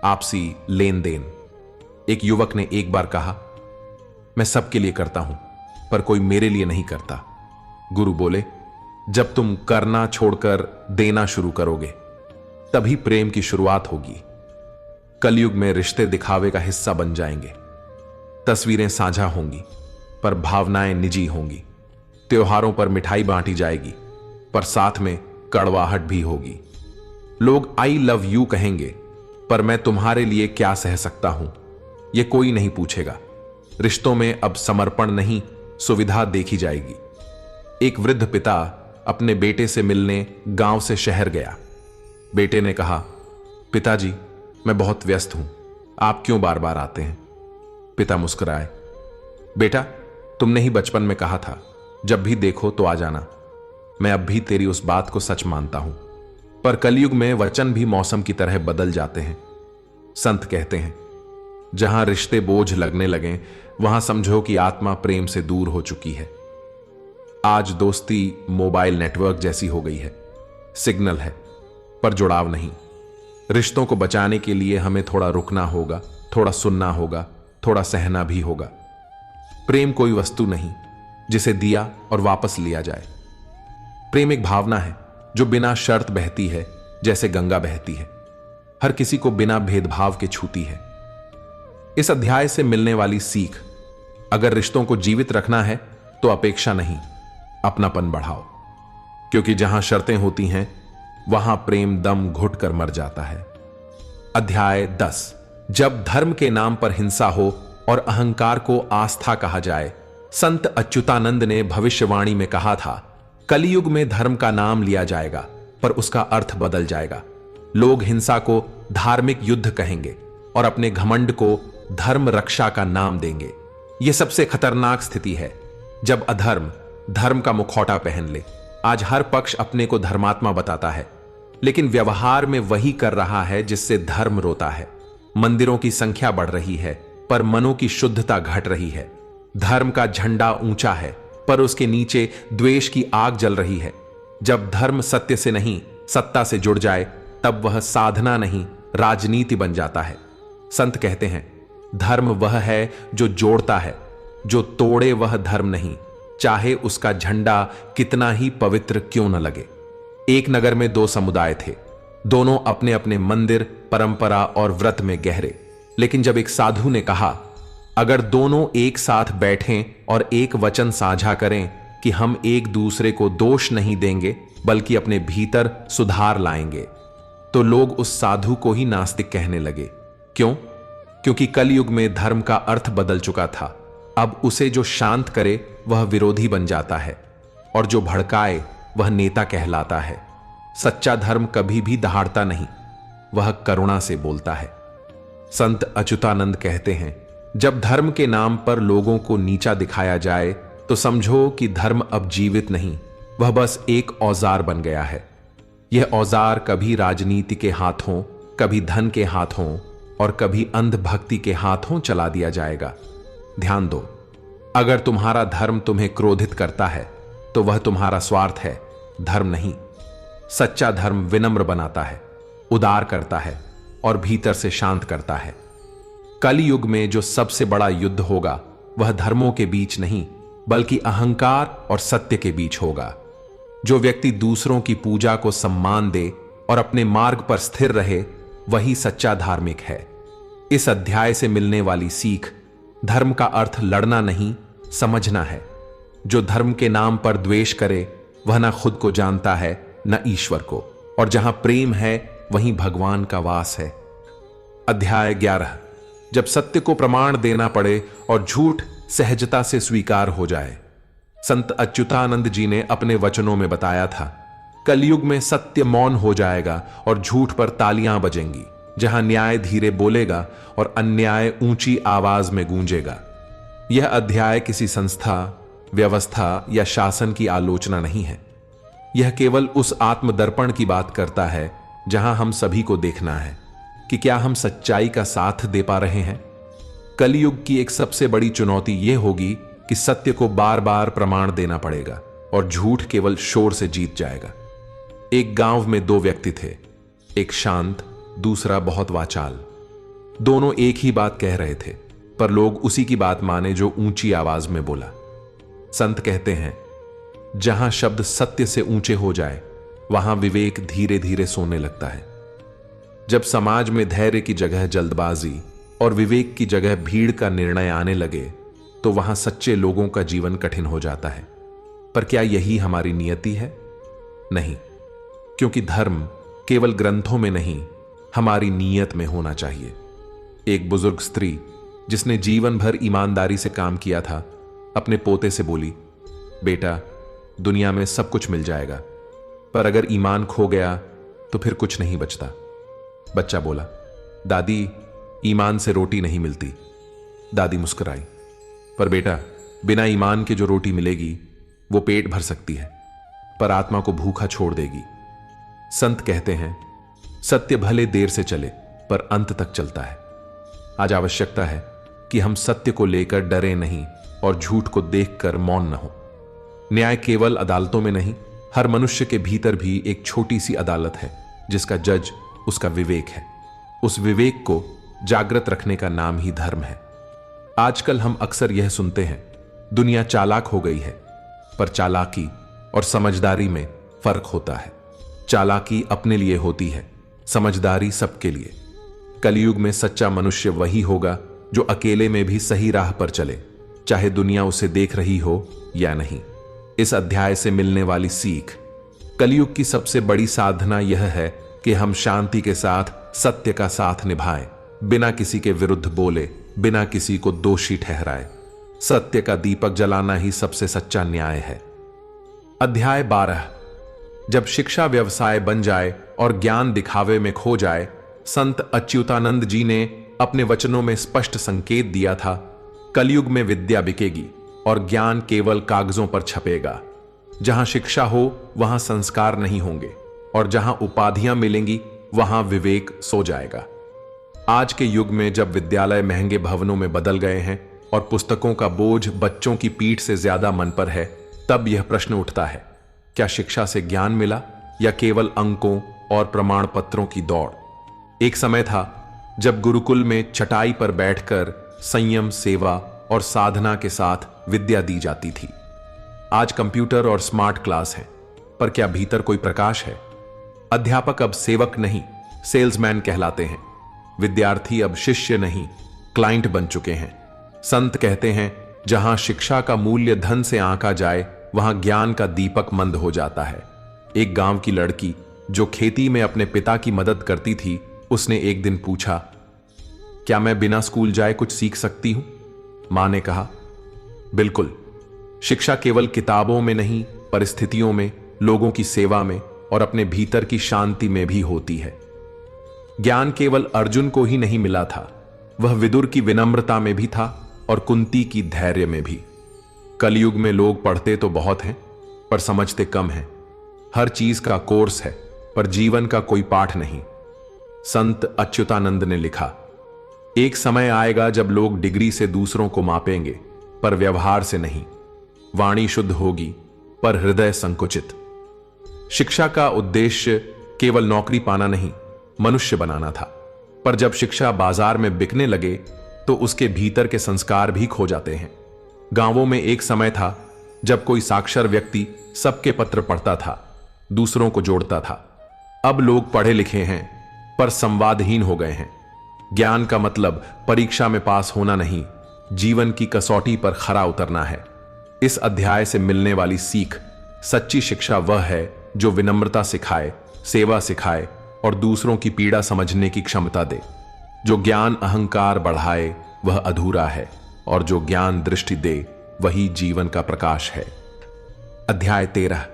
आपसी लेन देन। एक युवक ने एक बार कहा, मैं सबके लिए करता हूं पर कोई मेरे लिए नहीं करता। गुरु बोले, जब तुम करना छोड़कर देना शुरू करोगे तभी प्रेम की शुरुआत होगी। कलयुग में रिश्ते दिखावे का हिस्सा बन जाएंगे। तस्वीरें साझा होंगी पर भावनाएं निजी होंगी। त्योहारों पर मिठाई बांटी जाएगी पर साथ में कड़वाहट भी होगी। लोग आई लव यू कहेंगे पर मैं तुम्हारे लिए क्या सह सकता हूं यह कोई नहीं पूछेगा। रिश्तों में अब समर्पण नहीं, सुविधा देखी जाएगी। एक वृद्ध पिता अपने बेटे से मिलने गांव से शहर गया। बेटे ने कहा, पिताजी मैं बहुत व्यस्त हूं, आप क्यों बार बार आते हैं। पिता मुस्कुराए, बेटा तुमने ही बचपन में कहा था जब भी देखो तो आ जाना। मैं अब भी तेरी उस बात को सच मानता हूं, पर कलयुग में वचन भी मौसम की तरह बदल जाते हैं। संत कहते हैं, जहां रिश्ते बोझ लगने लगे वहां समझो कि आत्मा प्रेम से दूर हो चुकी है। आज दोस्ती मोबाइल नेटवर्क जैसी हो गई है, सिग्नल है पर जुड़ाव नहीं। रिश्तों को बचाने के लिए हमें थोड़ा रुकना होगा, थोड़ा सुनना होगा, थोड़ा सहना भी होगा। प्रेम कोई वस्तु नहीं जिसे दिया और वापस लिया जाए। प्रेम एक भावना है जो बिना शर्त बहती है, जैसे गंगा बहती है, हर किसी को बिना भेदभाव के छूती है। इस अध्याय से मिलने वाली सीख, अगर रिश्तों को जीवित रखना है तो अपेक्षा नहीं, अपनापन बढ़ाओ, क्योंकि जहां शर्तें होती हैं वहां प्रेम दम घुट कर मर जाता है। अध्याय 10, जब धर्म के नाम पर हिंसा हो और अहंकार को आस्था कहा जाए। संत अच्युतानंद ने भविष्यवाणी में कहा था, कलयुग में धर्म का नाम लिया जाएगा पर उसका अर्थ बदल जाएगा। लोग हिंसा को धार्मिक युद्ध कहेंगे और अपने घमंड को धर्म रक्षा का नाम देंगे। यह सबसे खतरनाक स्थिति है जब अधर्म धर्म का मुखौटा पहन ले। आज हर पक्ष अपने को धर्मात्मा बताता है, लेकिन व्यवहार में वही कर रहा है जिससे धर्म रोता है। मंदिरों की संख्या बढ़ रही है पर मनों की शुद्धता घट रही है। धर्म का झंडा ऊंचा है पर उसके नीचे द्वेष की आग जल रही है। जब धर्म सत्य से नहीं सत्ता से जुड़ जाए तब वह साधना नहीं राजनीति बन जाता है। संत कहते हैं, धर्म वह है जो जोड़ता है, जो तोड़े वह धर्म नहीं, चाहे उसका झंडा कितना ही पवित्र क्यों न लगे। एक नगर में दो समुदाय थे, दोनों अपने अपने मंदिर, परंपरा और व्रत में गहरे। लेकिन जब एक साधु ने कहा, अगर दोनों एक साथ बैठें और एक वचन साझा करें कि हम एक दूसरे को दोष नहीं देंगे बल्कि अपने भीतर सुधार लाएंगे, तो लोग उस साधु को ही नास्तिक कहने लगे। क्यों? क्योंकि कलयुग में धर्म का अर्थ बदल चुका था। अब उसे जो शांत करे वह विरोधी बन जाता है और जो भड़काए वह नेता कहलाता है। सच्चा धर्म कभी भी दहाड़ता नहीं, वह करुणा से बोलता है। संत अच्युतानंद कहते हैं, जब धर्म के नाम पर लोगों को नीचा दिखाया जाए तो समझो कि धर्म अब जीवित नहीं, वह बस एक औजार बन गया है। यह औजार कभी राजनीति के हाथों, कभी धन के हाथों और कभी अंधभक्ति के हाथों चला दिया जाएगा। ध्यान दो, अगर तुम्हारा धर्म तुम्हें क्रोधित करता है तो वह तुम्हारा स्वार्थ है, धर्म नहीं। सच्चा धर्म विनम्र बनाता है, उदार करता है और भीतर से शांत करता है। कलयुग में जो सबसे बड़ा युद्ध होगा वह धर्मों के बीच नहीं बल्कि अहंकार और सत्य के बीच होगा। जो व्यक्ति दूसरों की पूजा को सम्मान दे और अपने मार्ग पर स्थिर रहे वही सच्चा धार्मिक है। इस अध्याय से मिलने वाली सीख, धर्म का अर्थ लड़ना नहीं समझना है। जो धर्म के नाम पर द्वेष करे वह ना खुद को जानता है न ईश्वर को, और जहां प्रेम है वहीं भगवान का वास है। अध्याय 11, जब सत्य को प्रमाण देना पड़े और झूठ सहजता से स्वीकार हो जाए। संत अच्युतानंद जी ने अपने वचनों में बताया था, कलयुग में सत्य मौन हो जाएगा और झूठ पर तालियां बजेंगी। जहां न्याय धीरे बोलेगा और अन्याय ऊंची आवाज में गूंजेगा। यह अध्याय किसी संस्था, व्यवस्था या शासन की आलोचना नहीं है। यह केवल उस आत्मदर्पण की बात करता है जहां हम सभी को देखना है। कि क्या हम सच्चाई का साथ दे पा रहे हैं। कलयुग की एक सबसे बड़ी चुनौती यह होगी कि सत्य को बार बार प्रमाण देना पड़ेगा और झूठ केवल शोर से जीत जाएगा। एक गांव में दो व्यक्ति थे, एक शांत, दूसरा बहुत वाचाल। दोनों एक ही बात कह रहे थे, पर लोग उसी की बात माने जो ऊंची आवाज में बोला। संत कहते हैं, जहां शब्द सत्य से ऊंचे हो जाए वहां विवेक धीरे धीरे सोने लगता है। जब समाज में धैर्य की जगह जल्दबाजी और विवेक की जगह भीड़ का निर्णय आने लगे तो वहां सच्चे लोगों का जीवन कठिन हो जाता है। पर क्या यही हमारी नियति है? नहीं, क्योंकि धर्म केवल ग्रंथों में नहीं, हमारी नीयत में होना चाहिए। एक बुजुर्ग स्त्री जिसने जीवन भर ईमानदारी से काम किया था, अपने पोते से बोली, बेटा, दुनिया में सब कुछ मिल जाएगा, पर अगर ईमान खो गया तो फिर कुछ नहीं बचता। बच्चा बोला, दादी, ईमान से रोटी नहीं मिलती। दादी मुस्कुराई, पर बेटा, बिना ईमान के जो रोटी मिलेगी वो पेट भर सकती है, पर आत्मा को भूखा छोड़ देगी। संत कहते हैं, सत्य भले देर से चले पर अंत तक चलता है। आज आवश्यकता है कि हम सत्य को लेकर डरे नहीं और झूठ को देखकर मौन न हो। न्याय केवल अदालतों में नहीं, हर मनुष्य के भीतर भी एक छोटी सी अदालत है जिसका जज उसका विवेक है। उस विवेक को जागृत रखने का नाम ही धर्म है। आजकल हम अक्सर यह सुनते हैं, दुनिया चालाक हो गई है, पर चालाकी और समझदारी में फर्क होता है। चालाकी अपने लिए होती है, समझदारी सबके लिए। कलयुग में सच्चा मनुष्य वही होगा जो अकेले में भी सही राह पर चले, चाहे दुनिया उसे देख रही हो या नहीं। इस अध्याय से मिलने वाली सीख, कलयुग की सबसे बड़ी साधना यह है कि हम शांति के साथ सत्य का साथ निभाएं, बिना किसी के विरुद्ध बोले, बिना किसी को दोषी ठहराए। सत्य का दीपक जलाना ही सबसे सच्चा न्याय है। अध्याय 12। जब शिक्षा व्यवसाय बन जाए और ज्ञान दिखावे में खो जाए, संत अच्युतानंद जी ने अपने वचनों में स्पष्ट संकेत दिया था, कलयुग में विद्या बिकेगी और ज्ञान केवल कागजों पर छपेगा। जहां शिक्षा हो वहां संस्कार नहीं होंगे और जहां उपाधियां मिलेंगी वहां विवेक सो जाएगा। आज के युग में जब विद्यालय महंगे भवनों में बदल गए हैं और पुस्तकों का बोझ बच्चों की पीठ से ज्यादा मन पर है, तब यह प्रश्न उठता है, क्या शिक्षा से ज्ञान मिला या केवल अंकों और प्रमाण पत्रों की दौड़? एक समय था जब गुरुकुल में चटाई पर बैठकर संयम, सेवा और साधना के साथ विद्या दी जाती थी। आज कंप्यूटर और स्मार्ट क्लास है, पर क्या भीतर कोई प्रकाश है? अध्यापक अब सेवक नहीं, सेल्समैन कहलाते हैं। विद्यार्थी अब शिष्य नहीं, क्लाइंट बन चुके हैं। संत कहते हैं, जहां शिक्षा का मूल्य धन से आंका जाए वहां ज्ञान का दीपक मंद हो जाता है। एक गांव की लड़की जो खेती में अपने पिता की मदद करती थी, उसने एक दिन पूछा, क्या मैं बिना स्कूल जाए कुछ सीख सकती हूं? मां ने कहा, बिल्कुल। शिक्षा केवल किताबों में नहीं, परिस्थितियों में, लोगों की सेवा में और अपने भीतर की शांति में भी होती है। ज्ञान केवल अर्जुन को ही नहीं मिला था, वह विदुर की विनम्रता में भी था और कुंती की धैर्य में भी। कलयुग में लोग पढ़ते तो बहुत हैं, पर समझते कम हैं। हर चीज का कोर्स है, पर जीवन का कोई पाठ नहीं। संत अच्युतानंद ने लिखा, एक समय आएगा जब लोग डिग्री से दूसरों को मापेंगे, पर व्यवहार से नहीं। वाणी शुद्ध होगी, पर हृदय संकुचित। शिक्षा का उद्देश्य केवल नौकरी पाना नहीं, मनुष्य बनाना था। पर जब शिक्षा बाजार में बिकने लगे तो उसके भीतर के संस्कार भी खो जाते हैं। गांवों में एक समय था जब कोई साक्षर व्यक्ति सबके पत्र पढ़ता था, दूसरों को जोड़ता था। अब लोग पढ़े लिखे हैं पर संवादहीन हो गए हैं। ज्ञान का मतलब परीक्षा में पास होना नहीं, जीवन की कसौटी पर खरा उतरना है। इस अध्याय से मिलने वाली सीख, सच्ची शिक्षा वह है जो विनम्रता सिखाए, सेवा सिखाए और दूसरों की पीड़ा समझने की क्षमता दे। जो ज्ञान अहंकार बढ़ाए वह अधूरा है, और जो ज्ञान दृष्टि दे वही जीवन का प्रकाश है। अध्याय 13।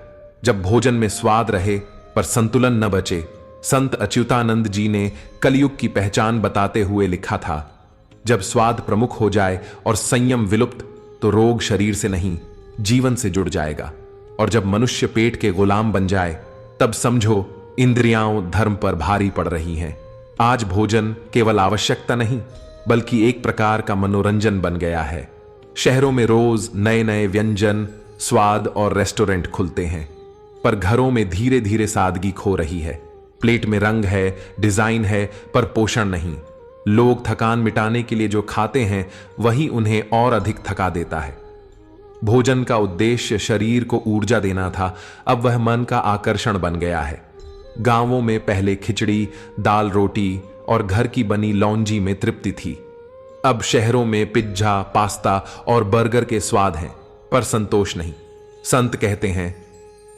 जब भोजन में स्वाद रहे पर संतुलन न बचे, संत अच्युतानंद जी ने कलयुग की पहचान बताते हुए लिखा था, जब स्वाद प्रमुख हो जाए और संयम विलुप्त, तो रोग शरीर से नहीं जीवन से जुड़ जाएगा। और जब मनुष्य पेट के गुलाम बन जाए, तब समझो इंद्रियां धर्म पर भारी पड़ रही हैं। आज भोजन केवल आवश्यकता नहीं बल्कि एक प्रकार का मनोरंजन बन गया है। शहरों में रोज नए नए व्यंजन, स्वाद और रेस्टोरेंट खुलते हैं, पर घरों में धीरे धीरे सादगी खो रही है। प्लेट में रंग है, डिजाइन है, पर पोषण नहीं। लोग थकान मिटाने के लिए जो खाते हैं वही उन्हें और अधिक थका देता है। भोजन का उद्देश्य शरीर को ऊर्जा देना था, अब वह मन का आकर्षण बन गया है। गांवों में पहले खिचड़ी, दाल रोटी और घर की बनी लौंजी में तृप्ति थी। अब शहरों में पिज्जा, पास्ता और बर्गर के स्वाद हैं, पर संतोष नहीं। संत कहते हैं,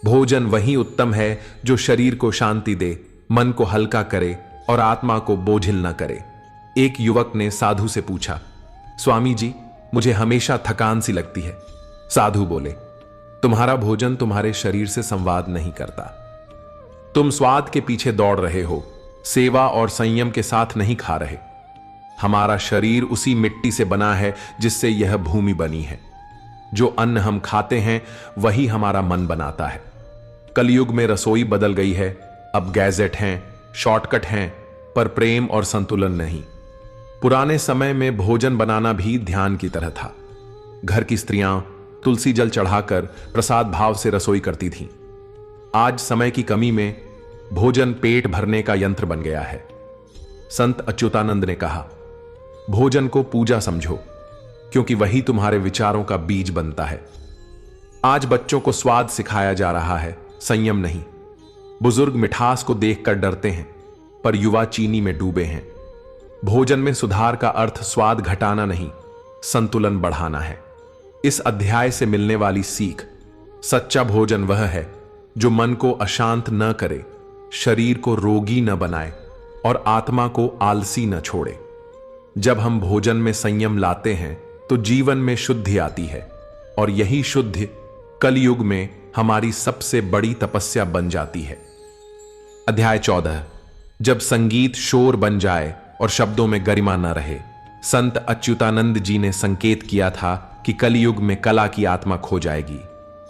भोजन वही उत्तम है जो शरीर को शांति दे, मन को हल्का करे और आत्मा को बोझिल न करे। एक युवक ने साधु से पूछा, स्वामी जी, मुझे हमेशा थकान सी लगती है। साधु बोले, तुम्हारा भोजन तुम्हारे शरीर से संवाद नहीं करता। तुम स्वाद के पीछे दौड़ रहे हो, सेवा और संयम के साथ नहीं खा रहे। हमारा शरीर उसी मिट्टी से बना है जिससे यह भूमि बनी है। जो अन्न हम खाते हैं वही हमारा मन बनाता है। कलयुग में रसोई बदल गई है, अब गैजेट हैं, शॉर्टकट हैं, पर प्रेम और संतुलन नहीं। पुराने समय में भोजन बनाना भी ध्यान की तरह था। घर की स्त्रियां तुलसी जल चढ़ाकर प्रसाद भाव से रसोई करती थीं। आज समय की कमी में भोजन पेट भरने का यंत्र बन गया है। संत अच्युतानंद ने कहा, भोजन को पूजा समझो, क्योंकि वही तुम्हारे विचारों का बीज बनता है। आज बच्चों को स्वाद सिखाया जा रहा है, संयम नहीं। बुजुर्ग मिठास को देखकर डरते हैं, पर युवा चीनी में डूबे हैं। भोजन में सुधार का अर्थ स्वाद घटाना नहीं, संतुलन बढ़ाना है। इस अध्याय से मिलने वाली सीख, सच्चा भोजन वह है जो मन को अशांत न करे, शरीर को रोगी न बनाए और आत्मा को आलसी न छोड़े। जब हम भोजन में संयम लाते हैं तो जीवन में शुद्धि आती है, और यही शुद्धि कलयुग में हमारी सबसे बड़ी तपस्या बन जाती है। अध्याय 14। जब संगीत शोर बन जाए और शब्दों में गरिमा न रहे। संत अच्युतानंद जी ने संकेत किया था कि कलयुग में कला की आत्मा खो जाएगी।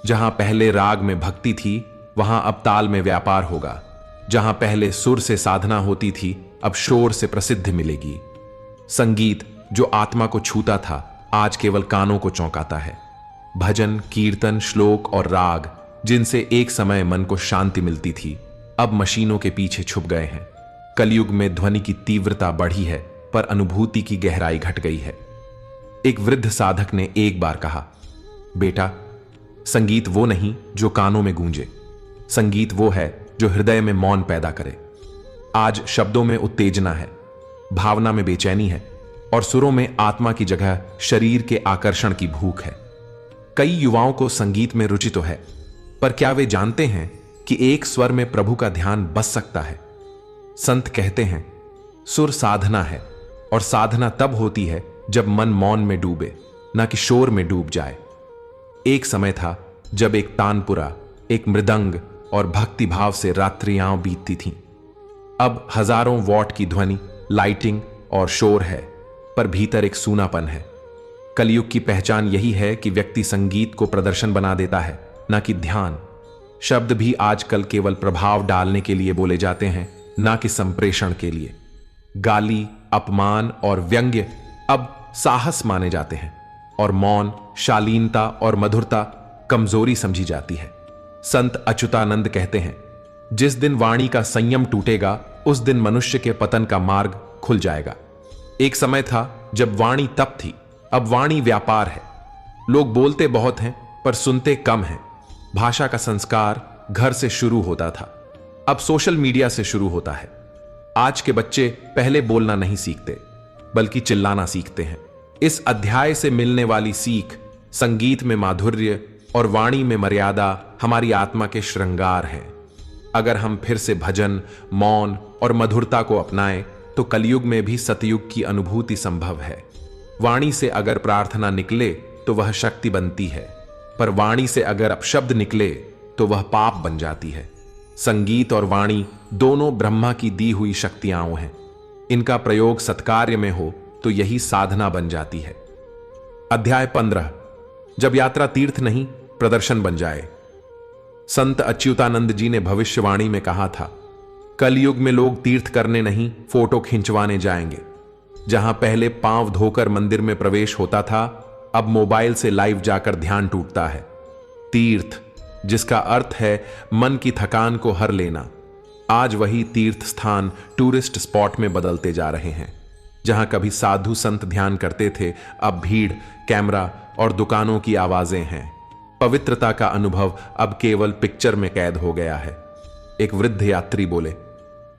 जहां पहले राग में भक्ति थी, वहां अब ताल में व्यापार होगा। जहां पहले सुर से साधना होती थी, अब शोर से प्रसिद्धि मिलेगी। संगीत जो आत्मा को छूता था, आज केवल कानों को चौंकाता है। भजन, कीर्तन, श्लोक और राग जिनसे एक समय मन को शांति मिलती थी, अब मशीनों के पीछे छुप गए हैं। कलयुग में ध्वनि की तीव्रता बढ़ी है, पर अनुभूति की गहराई घट गई है। एक वृद्ध साधक ने एक बार कहा, बेटा, संगीत वो नहीं जो कानों में गूंजे, संगीत वो है जो हृदय में मौन पैदा करे। आज शब्दों में उत्तेजना है, भावना में बेचैनी है, और सुरों में आत्मा की जगह शरीर के आकर्षण की भूख है। कई युवाओं को संगीत में रुचि तो है, पर क्या वे जानते हैं कि एक स्वर में प्रभु का ध्यान बस सकता है? संत कहते हैं, सुर साधना है, और साधना तब होती है जब मन मौन में डूबे, ना कि शोर में डूब जाए। एक समय था जब एक तानपुरा, एक मृदंग और भक्ति भाव से रात्रियां बीतती थीं। अब हजारों वॉट की ध्वनि, लाइटिंग और शोर है, पर भीतर एक सूनापन है। कलयुग की पहचान यही है कि व्यक्ति संगीत को प्रदर्शन बना देता है, ना कि ध्यान। शब्द भी आजकल केवल प्रभाव डालने के लिए बोले जाते हैं, ना कि संप्रेषण के लिए। गाली, अपमान और व्यंग्य अब साहस माने जाते हैं, और मौन, शालीनता और मधुरता कमजोरी समझी जाती है। संत अच्युतानंद कहते हैं, जिस दिन वाणी का संयम टूटेगा, उस दिन मनुष्य के पतन का मार्ग खुल जाएगा। एक समय था जब वाणी तप थी, अब वाणी व्यापार है। लोग बोलते बहुत हैं, पर सुनते कम हैं। भाषा का संस्कार घर से शुरू होता था, अब सोशल मीडिया से शुरू होता है। आज के बच्चे पहले बोलना नहीं सीखते, बल्कि चिल्लाना सीखते हैं। इस अध्याय से मिलने वाली सीख, संगीत में माधुर्य और वाणी में मर्यादा हमारी आत्मा के श्रृंगार हैं। अगर हम फिर से भजन, मौन और मधुरता को अपनाएं, तो कलयुग में भी सतयुग की अनुभूति संभव है। वाणी से अगर प्रार्थना निकले तो वह शक्ति बनती है, पर वाणी से अगर अपशब्द निकले तो वह पाप बन जाती है। संगीत और वाणी दोनों ब्रह्मा की दी हुई शक्तियां हैं। इनका प्रयोग सत्कार्य में हो तो यही साधना बन जाती है। अध्याय 15। जब यात्रा तीर्थ नहीं, प्रदर्शन बन जाए। संत अच्युतानंद जी ने भविष्यवाणी में कहा था, कलयुग में लोग तीर्थ करने नहीं, फोटो खिंचवाने जाएंगे। जहां पहले पांव धोकर मंदिर में प्रवेश होता था, अब मोबाइल से लाइव जाकर ध्यान टूटता है। तीर्थ, जिसका अर्थ है मन की थकान को हर लेना, आज वही तीर्थ स्थान टूरिस्ट स्पॉट में बदलते जा रहे हैं। जहां कभी साधु संत ध्यान करते थे, अब भीड़, कैमरा और दुकानों की आवाजें हैं। पवित्रता का अनुभव अब केवल पिक्चर में कैद हो गया है। एक वृद्ध यात्री बोले,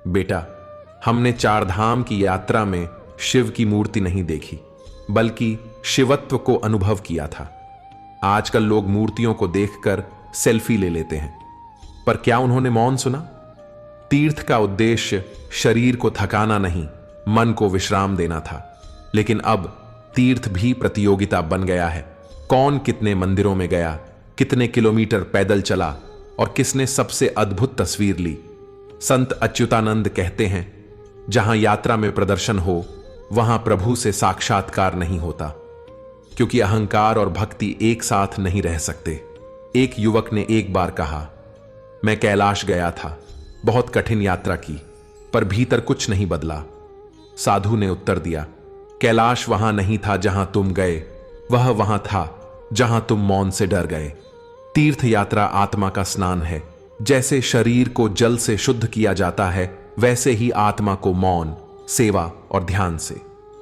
बेटा, हमने चार धाम की यात्रा में शिव की मूर्ति नहीं देखी, बल्कि शिवत्व को अनुभव किया था। आजकल लोग मूर्तियों को देखकर सेल्फी ले लेते हैं, पर क्या उन्होंने मौन सुना? तीर्थ का उद्देश्य शरीर को थकाना नहीं, मन को विश्राम देना था। लेकिन अब तीर्थ भी प्रतियोगिता बन गया है। कौन कितने मंदिरों में गया, कितने किलोमीटर पैदल चला और किसने सबसे अद्भुत तस्वीर ली। संत अच्युतानंद कहते हैं, जहां यात्रा में प्रदर्शन हो, वहां प्रभु से साक्षात्कार नहीं होता, क्योंकि अहंकार और भक्ति एक साथ नहीं रह सकते। एक युवक ने एक बार कहा, मैं कैलाश गया था, बहुत कठिन यात्रा की, पर भीतर कुछ नहीं बदला। साधु ने उत्तर दिया, कैलाश वहां नहीं था जहां तुम गए, वह वहां था जहां तुम मौन से डर गए। तीर्थ यात्रा आत्मा का स्नान है। जैसे शरीर को जल से शुद्ध किया जाता है, वैसे ही आत्मा को मौन, सेवा और ध्यान से।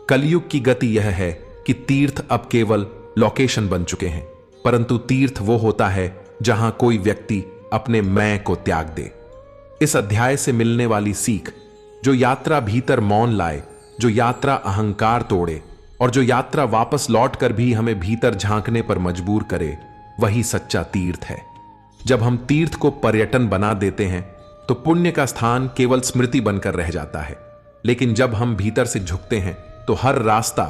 कलयुग की गति यह है कि तीर्थ अब केवल लोकेशन बन चुके हैं, परंतु तीर्थ वो होता है जहां कोई व्यक्ति अपने मैं को त्याग दे। इस अध्याय से मिलने वाली सीख, जो यात्रा भीतर मौन लाए, जो यात्रा अहंकार तोड़े और जो यात्रा वापस लौटकर भी हमें भीतर झांकने पर मजबूर करे, वही सच्चा तीर्थ है। जब हम तीर्थ को पर्यटन बना देते हैं तो पुण्य का स्थान केवल स्मृति बनकर रह जाता है। लेकिन जब हम भीतर से झुकते हैं तो हर रास्ता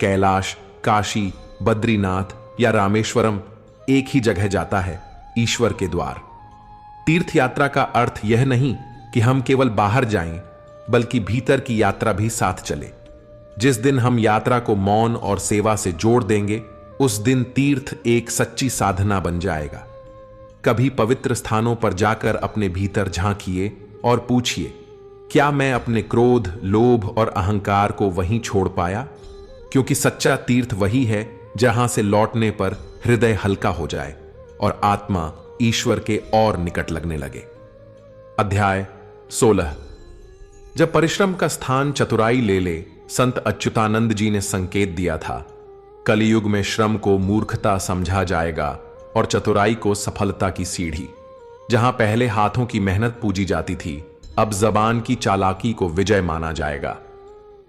कैलाश, काशी, बद्रीनाथ या रामेश्वरम एक ही जगह जाता है, ईश्वर के द्वार। तीर्थ यात्रा का अर्थ यह नहीं कि हम केवल बाहर जाएं, बल्कि भीतर की यात्रा भी साथ चले। जिस दिन हम यात्रा को मौन और सेवा से जोड़ देंगे, उस दिन तीर्थ एक सच्ची साधना बन जाएगा। कभी पवित्र स्थानों पर जाकर अपने भीतर झांकिए और पूछिए, क्या मैं अपने क्रोध, लोभ और अहंकार को वहीं छोड़ पाया? क्योंकि सच्चा तीर्थ वही है जहां से लौटने पर हृदय हल्का हो जाए और आत्मा ईश्वर के और निकट लगने लगे। अध्याय 16। जब परिश्रम का स्थान चतुराई ले ले, संत अच्युतानंद जी ने संकेत दिया था, कलयुग में श्रम को मूर्खता समझा जाएगा और चतुराई को सफलता की सीढ़ी। जहां पहले हाथों की मेहनत पूजी जाती थी, अब जबान की चालाकी को विजय माना जाएगा।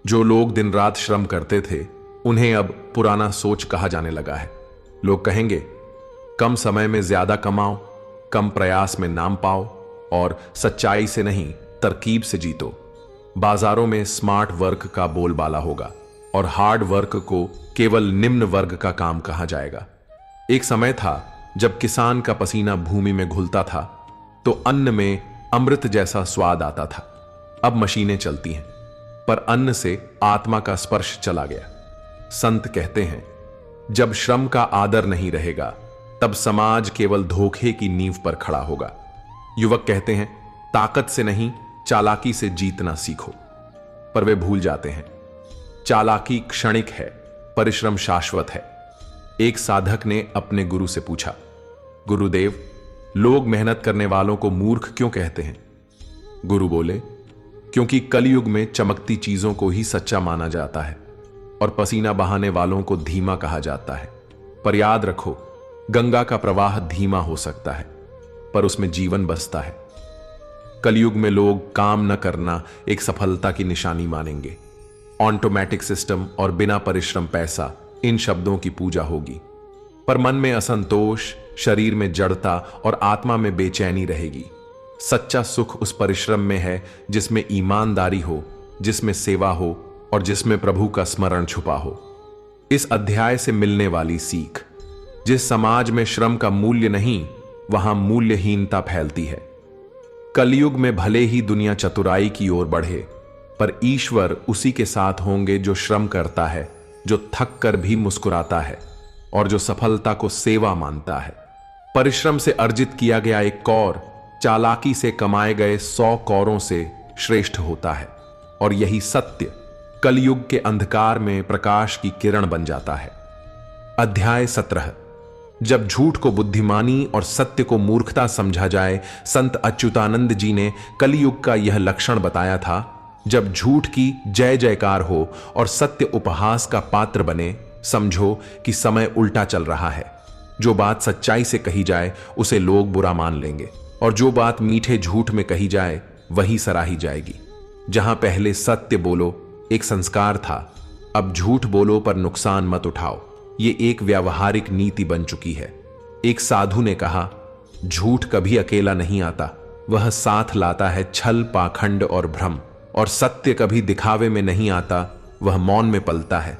जो लोग दिन रात श्रम करते थे, उन्हें अब पुराना सोच कहा जाने लगा है। लोग कहेंगे, कम समय में ज्यादा कमाओ, कम प्रयास में नाम पाओ और सच्चाई से नहीं, तरकीब से जीतो। बाजारों में स्मार्ट वर्क का बोलबाला होगा और हार्ड वर्क को केवल निम्न वर्ग का काम कहा जाएगा। एक समय था जब किसान का पसीना भूमि में घुलता था तो अन्न में अमृत जैसा स्वाद आता था। अब मशीनें चलती हैं, पर अन्न से आत्मा का स्पर्श चला गया। संत कहते हैं, जब श्रम का आदर नहीं रहेगा, तब समाज केवल धोखे की नींव पर खड़ा होगा। युवक कहते हैं, ताकत से नहीं, चालाकी से जीतना सीखो। पर वे भूल जाते हैं, चालाकी क्षणिक है, परिश्रम शाश्वत है। एक साधक ने अपने गुरु से पूछा, गुरुदेव, लोग मेहनत करने वालों को मूर्ख क्यों कहते हैं? गुरु बोले, क्योंकि कलयुग में चमकती चीजों को ही सच्चा माना जाता है और पसीना बहाने वालों को धीमा कहा जाता है। पर याद रखो, गंगा का प्रवाह धीमा हो सकता है, पर उसमें जीवन बसता है। कलयुग में लोग काम न करना एक सफलता की निशानी मानेंगे। ऑटोमेटिक सिस्टम और बिना परिश्रम पैसा, इन शब्दों की पूजा होगी। पर मन में असंतोष, शरीर में जड़ता और आत्मा में बेचैनी रहेगी। सच्चा सुख उस परिश्रम में है जिसमें ईमानदारी हो, जिसमें सेवा हो और जिसमें प्रभु का स्मरण छुपा हो। इस अध्याय से मिलने वाली सीख, जिस समाज में श्रम का मूल्य नहीं, वहां मूल्यहीनता फैलती है। कलयुग में भले ही दुनिया चतुराई की ओर बढ़े, पर ईश्वर उसी के साथ होंगे जो श्रम करता है, जो थक कर भी मुस्कुराता है और जो सफलता को सेवा मानता है। परिश्रम से अर्जित किया गया एक कौर चालाकी से कमाए गए 100 कौरों से श्रेष्ठ होता है। और यही सत्य कलयुग के अंधकार में प्रकाश की किरण बन जाता है। अध्याय 17। जब झूठ को बुद्धिमानी और सत्य को मूर्खता समझा जाए, संत अच्युतानंद जी ने कलयुग का यह लक्षण बताया था। जब झूठ की जय जयकार हो और सत्य उपहास का पात्र बने, समझो कि समय उल्टा चल रहा है। जो बात सच्चाई से कही जाए उसे लोग बुरा मान लेंगे, और जो बात मीठे झूठ में कही जाए वही सराही जाएगी। जहां पहले सत्य बोलो एक संस्कार था, अब झूठ बोलो पर नुकसान मत उठाओ, ये एक व्यावहारिक नीति बन चुकी है। एक साधु ने कहा, झूठ कभी अकेला नहीं आता, वह साथ लाता है छल, पाखंड और भ्रम। और सत्य कभी दिखावे में नहीं आता, वह मौन में पलता है।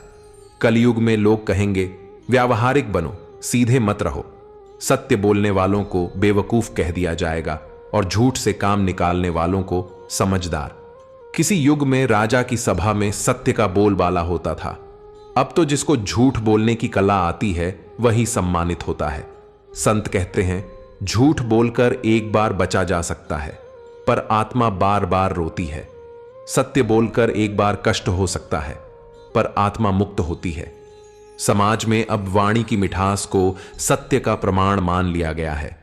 कलयुग में लोग कहेंगे, व्यावहारिक बनो, सीधे मत रहो। सत्य बोलने वालों को बेवकूफ कह दिया जाएगा और झूठ से काम निकालने वालों को समझदार। किसी युग में राजा की सभा में सत्य का बोलबाला होता था। अब तो जिसको झूठ बोलने की कला आती है वही सम्मानित होता है। संत कहते हैं, झूठ बोलकर एक बार बचा जा सकता है, पर आत्मा बार बार रोती है। सत्य बोलकर एक बार कष्ट हो सकता है, पर आत्मा मुक्त होती है। समाज में अब वाणी की मिठास को सत्य का प्रमाण मान लिया गया है।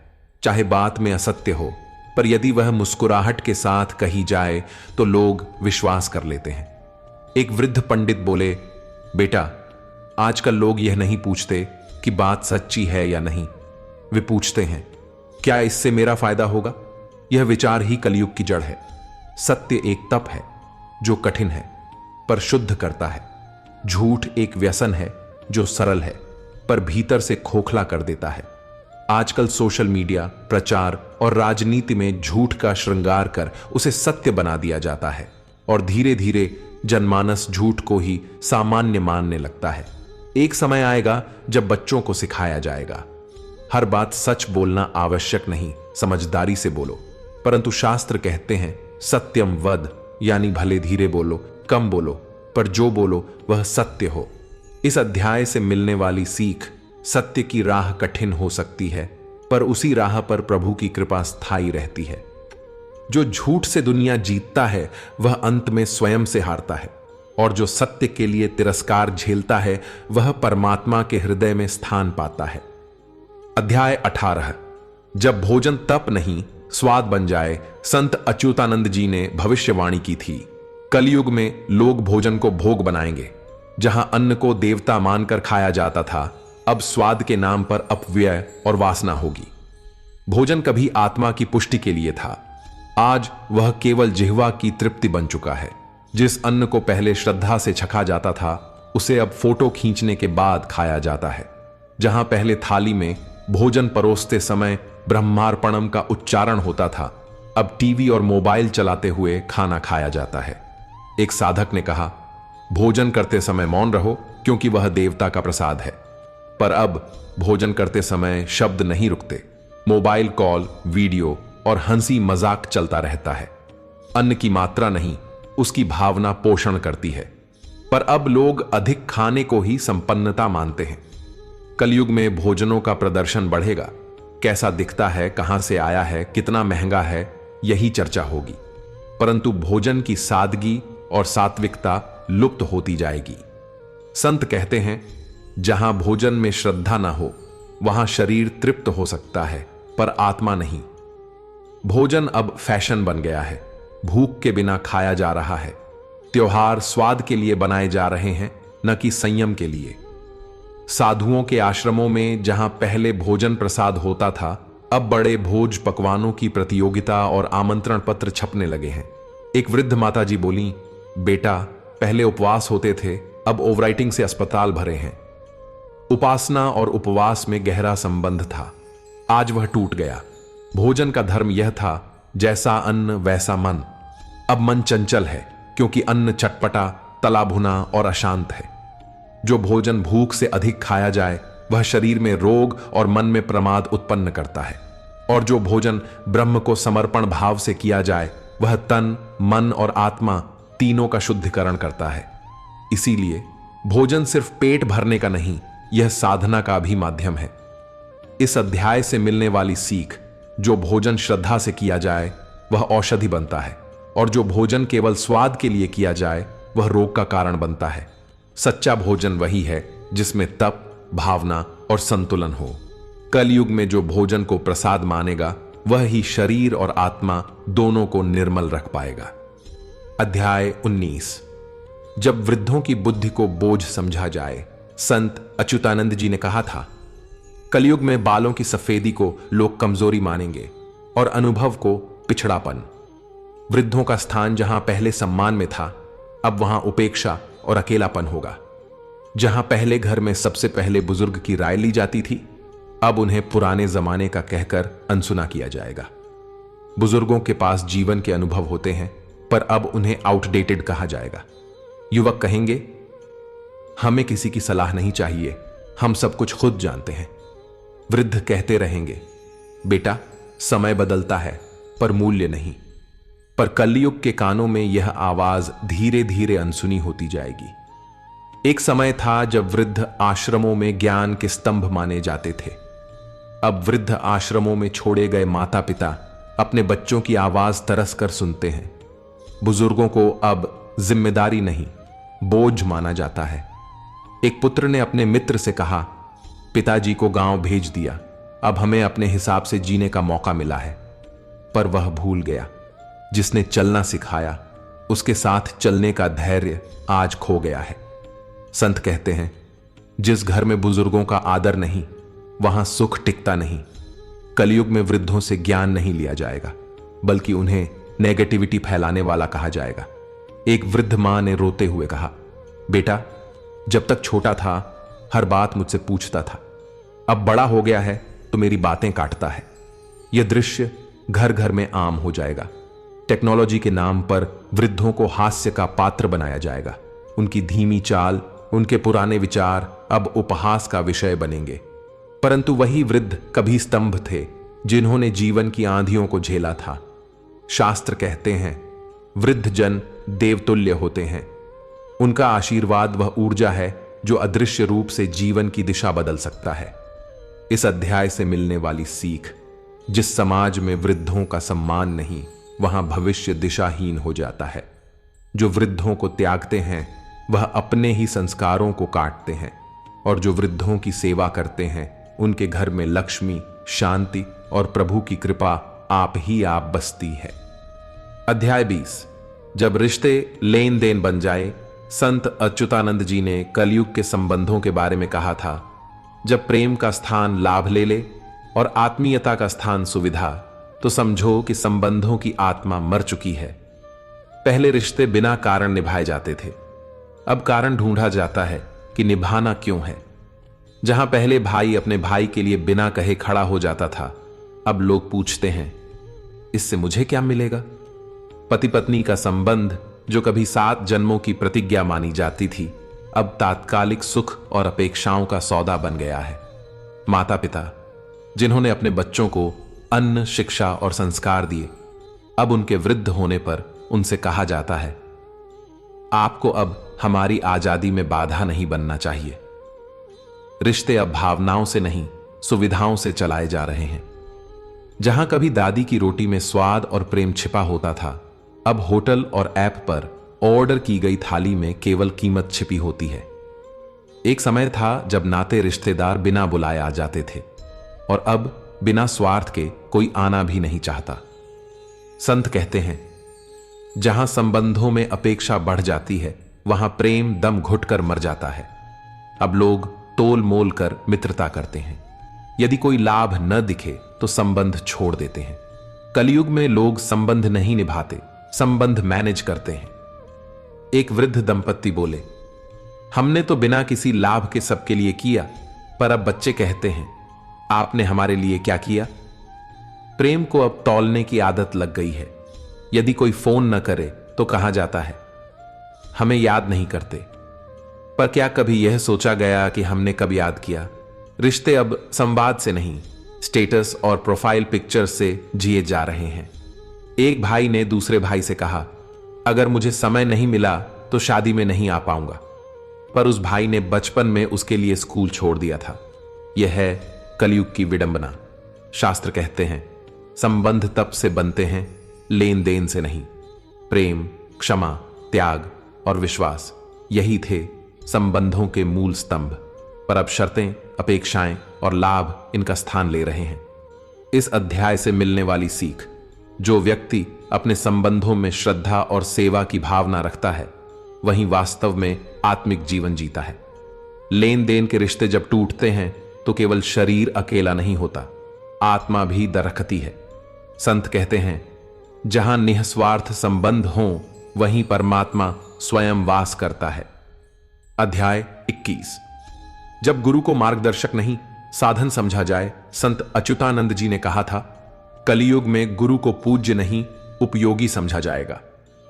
चाहे बात में असत्य हो, पर यदि वह मुस्कुराहट के साथ कही जाए तो लोग विश्वास कर लेते हैं। एक वृद्ध पंडित बोले, बेटा, आजकल लोग यह नहीं पूछते कि बात सच्ची है या नहीं, वे पूछते हैं, क्या इससे मेरा फायदा होगा। यह विचार ही कलयुग की जड़ है। सत्य एक तप है जो कठिन है पर शुद्ध करता है। झूठ एक व्यसन है जो सरल है पर भीतर से खोखला कर देता है। आजकल सोशल मीडिया, प्रचार और राजनीति में झूठ का श्रृंगार कर उसे सत्य बना दिया जाता है, और धीरे धीरे जनमानस झूठ को ही सामान्य मानने लगता है। एक समय आएगा जब बच्चों को सिखाया जाएगा, हर बात सच बोलना आवश्यक नहीं, समझदारी से बोलो। परंतु शास्त्र कहते हैं, सत्यम वद, यानी भले धीरे बोलो, कम बोलो, पर जो बोलो वह सत्य हो। इस अध्याय से मिलने वाली सीख, सत्य की राह कठिन हो सकती है, पर उसी राह पर प्रभु की कृपा स्थायी रहती है। जो झूठ से दुनिया जीतता है वह अंत में स्वयं से हारता है, और जो सत्य के लिए तिरस्कार झेलता है वह परमात्मा के हृदय में स्थान पाता है। अध्याय 18। जब भोजन तप नहीं स्वाद बन जाए, संत अच्युतानंद जी ने भविष्यवाणी की थी। कलयुग में लोग भोजन को भोग बनाएंगे। जहां अन्न को देवता मानकर खाया जाता था, अब स्वाद के नाम पर अपव्यय और वासना होगी। भोजन कभी आत्मा की पुष्टि के लिए था, आज वह केवल जिह्वा की तृप्ति बन चुका है। जिस अन्न को पहले श्रद्धा से छका जाता था, उसे अब फोटो खींचने के बाद खाया जाता है। जहां पहले थाली में भोजन परोसते समय ब्रह्मार्पणम का उच्चारण होता था, अब टीवी और मोबाइल चलाते हुए खाना खाया जाता है। एक साधक ने कहा, भोजन करते समय मौन रहो, क्योंकि वह देवता का प्रसाद है। पर अब भोजन करते समय शब्द नहीं रुकते, मोबाइल कॉल, वीडियो और हंसी मजाक चलता रहता है। अन्न की मात्रा नहीं, उसकी भावना पोषण करती है। पर अब लोग अधिक खाने को ही संपन्नता मानते हैं। कलयुग में भोजनों का प्रदर्शन बढ़ेगा। कैसा दिखता है, कहां से आया है, कितना महंगा है, यही चर्चा होगी। परंतु भोजन की सादगी और सात्विकता लुप्त होती जाएगी। संत कहते हैं, जहां भोजन में श्रद्धा न हो वहां शरीर तृप्त हो सकता है, पर आत्मा नहीं। भोजन अब फैशन बन गया है, भूख के बिना खाया जा रहा है। त्योहार स्वाद के लिए बनाए जा रहे हैं, न कि संयम के लिए। साधुओं के आश्रमों में जहां पहले भोजन प्रसाद होता था, अब बड़े भोज पकवानों की प्रतियोगिता और आमंत्रण पत्र छपने लगे हैं। एक वृद्ध माता जी बोली, बेटा, पहले उपवास होते थे, अब ओवराइटिंग से अस्पताल भरे हैं। उपासना और उपवास में गहरा संबंध था, आज वह टूट गया। भोजन का धर्म यह था, जैसा अन्न वैसा मन। अब मन चंचल है, क्योंकि अन्न चटपटा, तला भुना और अशांत है। जो भोजन भूख से अधिक खाया जाए वह शरीर में रोग और मन में प्रमाद उत्पन्न करता है, और जो भोजन ब्रह्म को समर्पण भाव से किया जाए वह तन, मन और आत्मा तीनों का शुद्धिकरण करता है। इसीलिए भोजन सिर्फ पेट भरने का नहीं, यह साधना का भी माध्यम है। इस अध्याय से मिलने वाली सीख, जो भोजन श्रद्धा से किया जाए वह औषधि बनता है, और जो भोजन केवल स्वाद के लिए किया जाए वह रोग का कारण बनता है। सच्चा भोजन वही है जिसमें तप, भावना और संतुलन हो। कलयुग में जो भोजन को प्रसाद मानेगा वह ही शरीर और आत्मा दोनों को निर्मल रख पाएगा। अध्याय 19। जब वृद्धों की बुद्धि को बोझ समझा जाए, संत अच्युतानंद जी ने कहा था, कलयुग में बालों की सफेदी को लोग कमजोरी मानेंगे और अनुभव को पिछड़ापन। वृद्धों का स्थान जहां पहले सम्मान में था, अब वहां उपेक्षा और अकेलापन होगा। जहां पहले घर में सबसे पहले बुजुर्ग की राय ली जाती थी, अब उन्हें पुराने जमाने का कहकर अनसुना किया जाएगा। बुजुर्गों के पास जीवन के अनुभव होते हैं, पर अब उन्हें आउटडेटेड कहा जाएगा। युवक कहेंगे, हमें किसी की सलाह नहीं चाहिए, हम सब कुछ खुद जानते हैं। वृद्ध कहते रहेंगे, बेटा समय बदलता है पर मूल्य नहीं। पर कलयुग के कानों में यह आवाज धीरे धीरे अनसुनी होती जाएगी। एक समय था जब वृद्ध आश्रमों में ज्ञान के स्तंभ माने जाते थे। अब वृद्ध आश्रमों में छोड़े गए माता पिता अपने बच्चों की आवाज तरस कर सुनते हैं। बुजुर्गों को अब जिम्मेदारी नहीं, बोझ माना जाता है। एक पुत्र ने अपने मित्र से कहा, पिताजी को गांव भेज दिया, अब हमें अपने हिसाब से जीने का मौका मिला है। पर वह भूल गया, जिसने चलना सिखाया उसके साथ चलने का धैर्य आज खो गया है। संत कहते हैं, जिस घर में बुजुर्गों का आदर नहीं वहां सुख टिकता नहीं। कलयुग में वृद्धों से ज्ञान नहीं लिया जाएगा, बल्कि उन्हें नेगेटिविटी फैलाने वाला कहा जाएगा। एक वृद्ध मां ने रोते हुए कहा, बेटा जब तक छोटा था हर बात मुझसे पूछता था, अब बड़ा हो गया है तो मेरी बातें काटता है। यह दृश्य घर घर में आम हो जाएगा। टेक्नोलॉजी के नाम पर वृद्धों को हास्य का पात्र बनाया जाएगा। उनकी धीमी चाल, उनके पुराने विचार अब उपहास का विषय बनेंगे। परंतु वही वृद्ध कभी स्तंभ थे जिन्होंने जीवन की आंधियों को झेला था। शास्त्र कहते हैं, वृद्ध जन देवतुल्य होते हैं। उनका आशीर्वाद वह ऊर्जा है जो अदृश्य रूप से जीवन की दिशा बदल सकता है। इस अध्याय से मिलने वाली सीख, जिस समाज में वृद्धों का सम्मान नहीं वहां भविष्य दिशाहीन हो जाता है। जो वृद्धों को त्यागते हैं वह अपने ही संस्कारों को काटते हैं, और जो वृद्धों की सेवा करते हैं उनके घर में लक्ष्मी, शांति और प्रभु की कृपा आप ही आप बसती है। अध्याय 20। जब रिश्ते लेन देन बन जाए, संत अच्युतानंद जी ने कलयुग के संबंधों के बारे में कहा था, जब प्रेम का स्थान लाभ ले ले और आत्मीयता का स्थान सुविधा, तो समझो कि संबंधों की आत्मा मर चुकी है। पहले रिश्ते बिना कारण निभाए जाते थे, अब कारण ढूंढा जाता है कि निभाना क्यों है। जहां पहले भाई अपने भाई के लिए बिना कहे खड़ा हो जाता था, अब लोग पूछते हैं, इससे मुझे क्या मिलेगा। पति पत्नी का संबंध जो कभी 7 जन्मों की प्रतिज्ञा मानी जाती थी, अब तात्कालिक सुख और अपेक्षाओं का सौदा बन गया है। माता पिता जिन्होंने अपने बच्चों को अन्न, शिक्षा और संस्कार दिए, अब उनके वृद्ध होने पर उनसे कहा जाता है, आपको अब हमारी आजादी में बाधा नहीं बनना चाहिए। रिश्ते अब भावनाओं से नहीं, सुविधाओं से चलाए जा रहे हैं। जहां कभी दादी की रोटी में स्वाद और प्रेम छिपा होता था, अब होटल और ऐप पर ऑर्डर की गई थाली में केवल कीमत छिपी होती है। एक समय था जब नाते रिश्तेदार बिना बुलाए आ जाते थे, और अब बिना स्वार्थ के कोई आना भी नहीं चाहता। संत कहते हैं, जहां संबंधों में अपेक्षा बढ़ जाती है वहां प्रेम दम घुटकर मर जाता है। अब लोग तोल मोल कर मित्रता करते हैं। यदि कोई लाभ न दिखे तो संबंध छोड़ देते हैं। कलयुग में लोग संबंध नहीं निभाते, संबंध मैनेज करते हैं। एक वृद्ध दंपत्ति बोले, हमने तो बिना किसी लाभ के सबके लिए किया, पर अब बच्चे कहते हैं, आपने हमारे लिए क्या किया। प्रेम को अब तौलने की आदत लग गई है। यदि कोई फोन न करे तो कहा जाता है, हमें याद नहीं करते। पर क्या कभी यह सोचा गया कि हमने कब याद किया। रिश्ते अब संवाद से नहीं, स्टेटस और प्रोफाइल पिक्चर से जिए जा रहे हैं। एक भाई ने दूसरे भाई से कहा, अगर मुझे समय नहीं मिला तो शादी में नहीं आ पाऊंगा। पर उस भाई ने बचपन में उसके लिए स्कूल छोड़ दिया था। यह है कलयुग की विडंबना। शास्त्र कहते हैं, संबंध तब से बनते हैं, लेन देन से नहीं। प्रेम, क्षमा, त्याग और विश्वास, यही थे संबंधों के मूल स्तंभ। पर अब शर्तें, अपेक्षाएं और लाभ इनका स्थान ले रहे हैं। इस अध्याय से मिलने वाली सीख: जो व्यक्ति अपने संबंधों में श्रद्धा और सेवा की भावना रखता है, वही वास्तव में आत्मिक जीवन जीता है। लेन देन के रिश्ते जब टूटते हैं तो केवल शरीर अकेला नहीं होता, आत्मा भी दरकती है। संत कहते हैं, जहां निस्वार्थ संबंध हों, वहीं परमात्मा स्वयं वास करता है। अध्याय 21। जब गुरु को मार्गदर्शक नहीं, साधन समझा जाए, संत अच्युतानंद जी ने कहा था, कलयुग में गुरु को पूज्य नहीं, उपयोगी समझा जाएगा।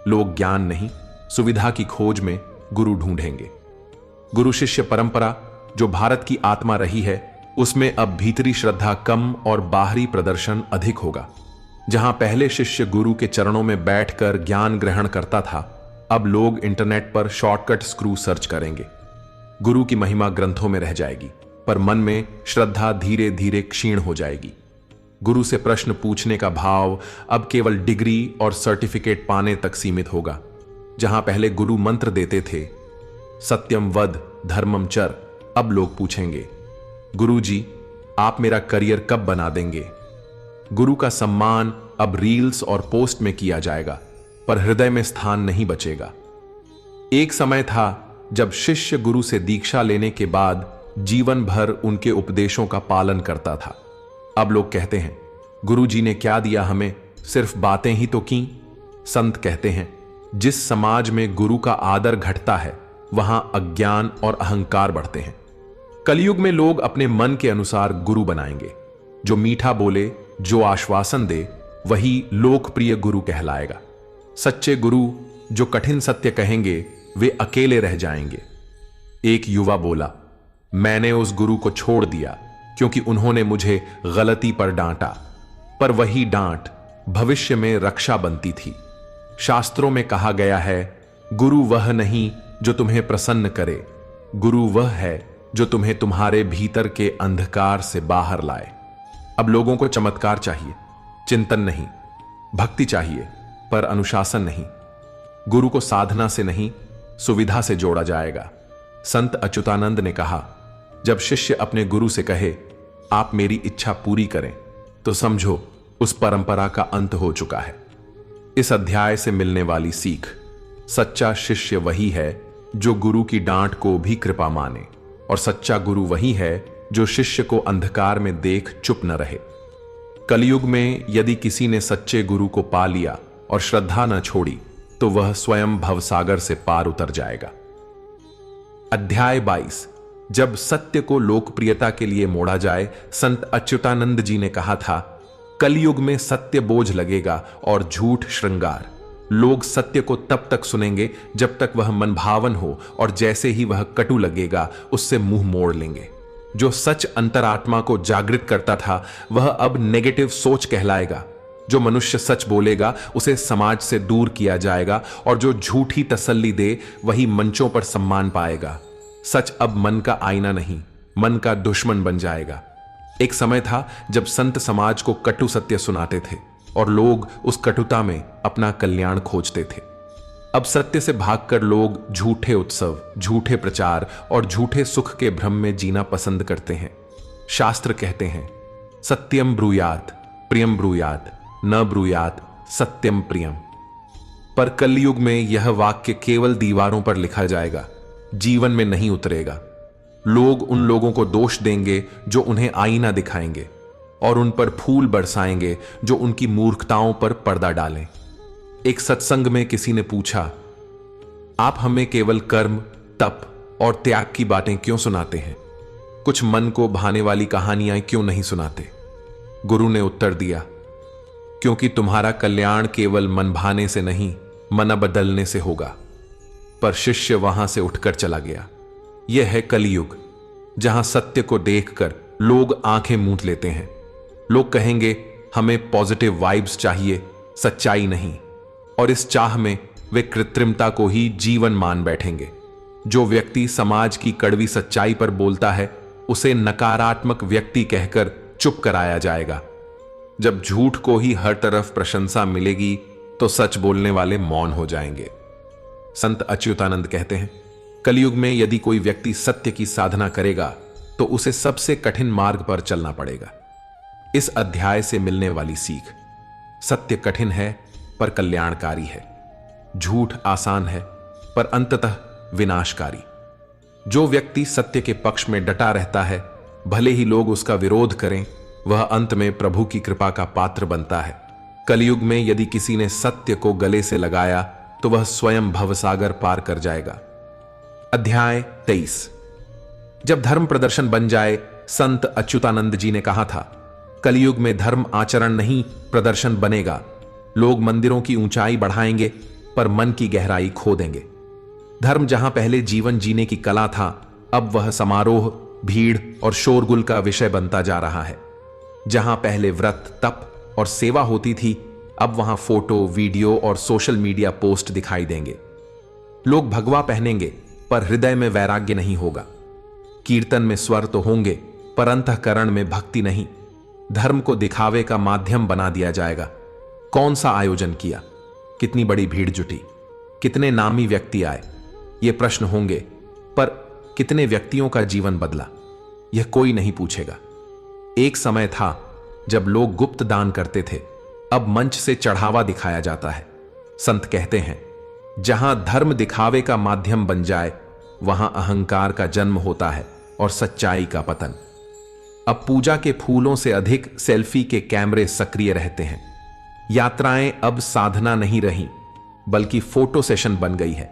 लोग ज्ञान नहीं, सुविधा की खोज में गुरु ढूंढेंगे। गुरु शिष्य परंपरा जो भारत की आत्मा रही है, उसमें अब भीतरी श्रद्धा कम और बाहरी प्रदर्शन अधिक होगा। जहां पहले शिष्य गुरु के चरणों में बैठकर ज्ञान ग्रहण करता था, अब लोग इंटरनेट पर शॉर्टकट स्क्रू सर्च करेंगे। गुरु की महिमा ग्रंथों में रह जाएगी, पर मन में श्रद्धा धीरे धीरे क्षीण हो जाएगी। गुरु से प्रश्न पूछने का भाव अब केवल डिग्री और सर्टिफिकेट पाने तक सीमित होगा। जहां पहले गुरु मंत्र देते थे, सत्यम वद धर्मम चर, अब लोग पूछेंगे, गुरु जी आप मेरा करियर कब बना देंगे। गुरु का सम्मान अब रील्स और पोस्ट में किया जाएगा, पर हृदय में स्थान नहीं बचेगा। एक समय था जब शिष्य गुरु से दीक्षा लेने के बाद जीवन भर उनके उपदेशों का पालन करता था। अब लोग कहते हैं, गुरु जी ने क्या दिया हमें, सिर्फ बातें ही तो की। संत कहते हैं, जिस समाज में गुरु का आदर घटता है, वहां अज्ञान और अहंकार बढ़ते हैं। कलयुग में लोग अपने मन के अनुसार गुरु बनाएंगे। जो मीठा बोले, जो आश्वासन दे, वही लोकप्रिय गुरु कहलाएगा। सच्चे गुरु जो कठिन सत्य कहेंगे, वे अकेले रह जाएंगे। एक युवा बोला, मैंने उस गुरु को छोड़ दिया क्योंकि उन्होंने मुझे गलती पर डांटा, पर वही डांट भविष्य में रक्षा बनती थी। शास्त्रों में कहा गया है, गुरु वह नहीं जो तुम्हें प्रसन्न करे, गुरु वह है जो तुम्हें तुम्हारे भीतर के अंधकार से बाहर लाए। अब लोगों को चमत्कार चाहिए, चिंतन नहीं। भक्ति चाहिए, पर अनुशासन नहीं। गुरु को साधना से नहीं, सुविधा से जोड़ा जाएगा। संत अच्युतानंद ने कहा, जब शिष्य अपने गुरु से कहे, आप मेरी इच्छा पूरी करें, तो समझो उस परंपरा का अंत हो चुका है। इस अध्याय से मिलने वाली सीख: सच्चा शिष्य वही है जो गुरु की डांट को भी कृपा माने, और सच्चा गुरु वही है जो शिष्य को अंधकार में देख चुप न रहे। कलयुग में यदि किसी ने सच्चे गुरु को पा लिया और श्रद्धा न छोड़ी, तो वह स्वयं भवसागर से पार उतर जाएगा। अध्याय 22। जब सत्य को लोकप्रियता के लिए मोड़ा जाए, संत अच्युतानंद जी ने कहा था, कलयुग में सत्य बोझ लगेगा और झूठ श्रृंगार। लोग सत्य को तब तक सुनेंगे जब तक वह मनभावन हो, और जैसे ही वह कटु लगेगा उससे मुंह मोड़ लेंगे। जो सच अंतरात्मा को जागृत करता था, वह अब नेगेटिव सोच कहलाएगा। जो मनुष्य सच बोलेगा उसे समाज से दूर किया जाएगा, और जो झूठी तसल्ली दे वही मंचों पर सम्मान पाएगा। सच अब मन का आईना नहीं, मन का दुश्मन बन जाएगा। एक समय था जब संत समाज को कटु सत्य सुनाते थे और लोग उस कटुता में अपना कल्याण खोजते थे। अब सत्य से भागकर लोग झूठे उत्सव, झूठे प्रचार और झूठे सुख के भ्रम में जीना पसंद करते हैं। शास्त्र कहते हैं, सत्यम ब्रूयात प्रियम ब्रूयात, न ब्रूयात सत्यम प्रियम। पर कलयुग में यह वाक्य केवल दीवारों पर लिखा जाएगा, जीवन में नहीं उतरेगा। लोग उन लोगों को दोष देंगे जो उन्हें आईना दिखाएंगे, और उन पर फूल बरसाएंगे जो उनकी मूर्खताओं पर पर्दा डालें। एक सत्संग में किसी ने पूछा, आप हमें केवल कर्म, तप और त्याग की बातें क्यों सुनाते हैं? कुछ मन को भाने वाली कहानियां क्यों नहीं सुनाते? गुरु ने उत्तर दिया, क्योंकि तुम्हारा कल्याण केवल मन भाने से नहीं, मन बदलने से होगा। पर शिष्य वहां से उठकर चला गया। यह है कलयुग, जहां सत्य को देखकर लोग आंखें मूंद लेते हैं। लोग कहेंगे, हमें पॉजिटिव वाइब्स चाहिए, सच्चाई नहीं। और इस चाह में वे कृत्रिमता को ही जीवन मान बैठेंगे। जो व्यक्ति समाज की कड़वी सच्चाई पर बोलता है, उसे नकारात्मक व्यक्ति कहकर चुप कराया जाएगा। जब झूठ को ही हर तरफ प्रशंसा मिलेगी तो सच बोलने वाले मौन हो जाएंगे। संत अच्युतानंद कहते हैं, कलयुग में यदि कोई व्यक्ति सत्य की साधना करेगा तो उसे सबसे कठिन मार्ग पर चलना पड़ेगा। इस अध्याय से मिलने वाली सीख, सत्य कठिन है पर कल्याणकारी है, झूठ आसान है पर अंततः विनाशकारी। जो व्यक्ति सत्य के पक्ष में डटा रहता है, भले ही लोग उसका विरोध करें, वह अंत में प्रभु की कृपा का पात्र बनता है। कलयुग में यदि किसी ने सत्य को गले से लगाया तो वह स्वयं भवसागर पार कर जाएगा। अध्याय 23। जब धर्म प्रदर्शन बन जाए, संत अच्युतानंद जी ने कहा था, कलयुग में धर्म आचरण नहीं प्रदर्शन बनेगा। लोग मंदिरों की ऊंचाई बढ़ाएंगे पर मन की गहराई खो देंगे। धर्म जहां पहले जीवन जीने की कला था, अब वह समारोह, भीड़ और शोरगुल का विषय बनता जा रहा है। जहां पहले व्रत, तप और सेवा होती थी, अब वहां फोटो, वीडियो और सोशल मीडिया पोस्ट दिखाई देंगे। लोग भगवा पहनेंगे पर हृदय में वैराग्य नहीं होगा। कीर्तन में स्वर तो होंगे पर अंतःकरण में भक्ति नहीं। धर्म को दिखावे का माध्यम बना दिया जाएगा। कौन सा आयोजन किया, कितनी बड़ी भीड़ जुटी, कितने नामी व्यक्ति आए, ये प्रश्न होंगे, पर कितने व्यक्तियों का जीवन बदला, यह कोई नहीं पूछेगा। एक समय था जब लोग गुप्त दान करते थे, अब मंच से चढ़ावा दिखाया जाता है। संत कहते हैं, जहां धर्म दिखावे का माध्यम बन जाए, वहां अहंकार का जन्म होता है और सच्चाई का पतन। अब पूजा के फूलों से अधिक सेल्फी के कैमरे सक्रिय रहते हैं। यात्राएं अब साधना नहीं रही, बल्कि फोटो सेशन बन गई है।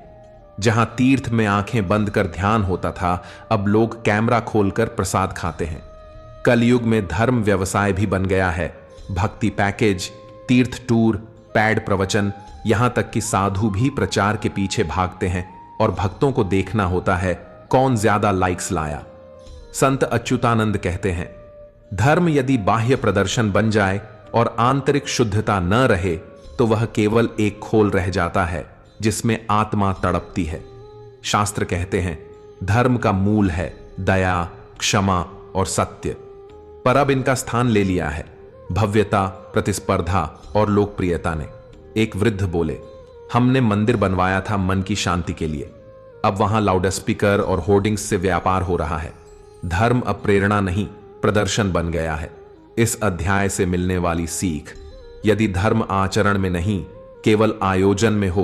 जहां तीर्थ में आंखें बंद कर ध्यान होता था, अब लोग कैमरा खोलकर प्रसाद खाते हैं। कलयुग में धर्म व्यवसाय भी बन गया है। भक्ति पैकेज, तीर्थ टूर, पैड प्रवचन, यहां तक कि साधु भी प्रचार के पीछे भागते हैं और भक्तों को देखना होता है कौन ज्यादा लाइक्स लाया। संत अच्युतानंद कहते हैं, धर्म यदि बाह्य प्रदर्शन बन जाए और आंतरिक शुद्धता न रहे तो वह केवल एक खोल रह जाता है जिसमें आत्मा तड़पती है। शास्त्र कहते हैं, धर्म का मूल है दया, क्षमा और सत्य, पर अब इनका स्थान ले लिया है भव्यता, प्रतिस्पर्धा और लोकप्रियता ने। एक वृद्ध बोले, हमने मंदिर बनवाया था मन की शांति के लिए, अब वहां लाउडस्पीकर और होर्डिंग्स से व्यापार हो रहा है। धर्म अब प्रेरणा नहीं, प्रदर्शन बन गया है। इस अध्याय से मिलने वाली सीख, यदि धर्म आचरण में नहीं, केवल आयोजन में हो,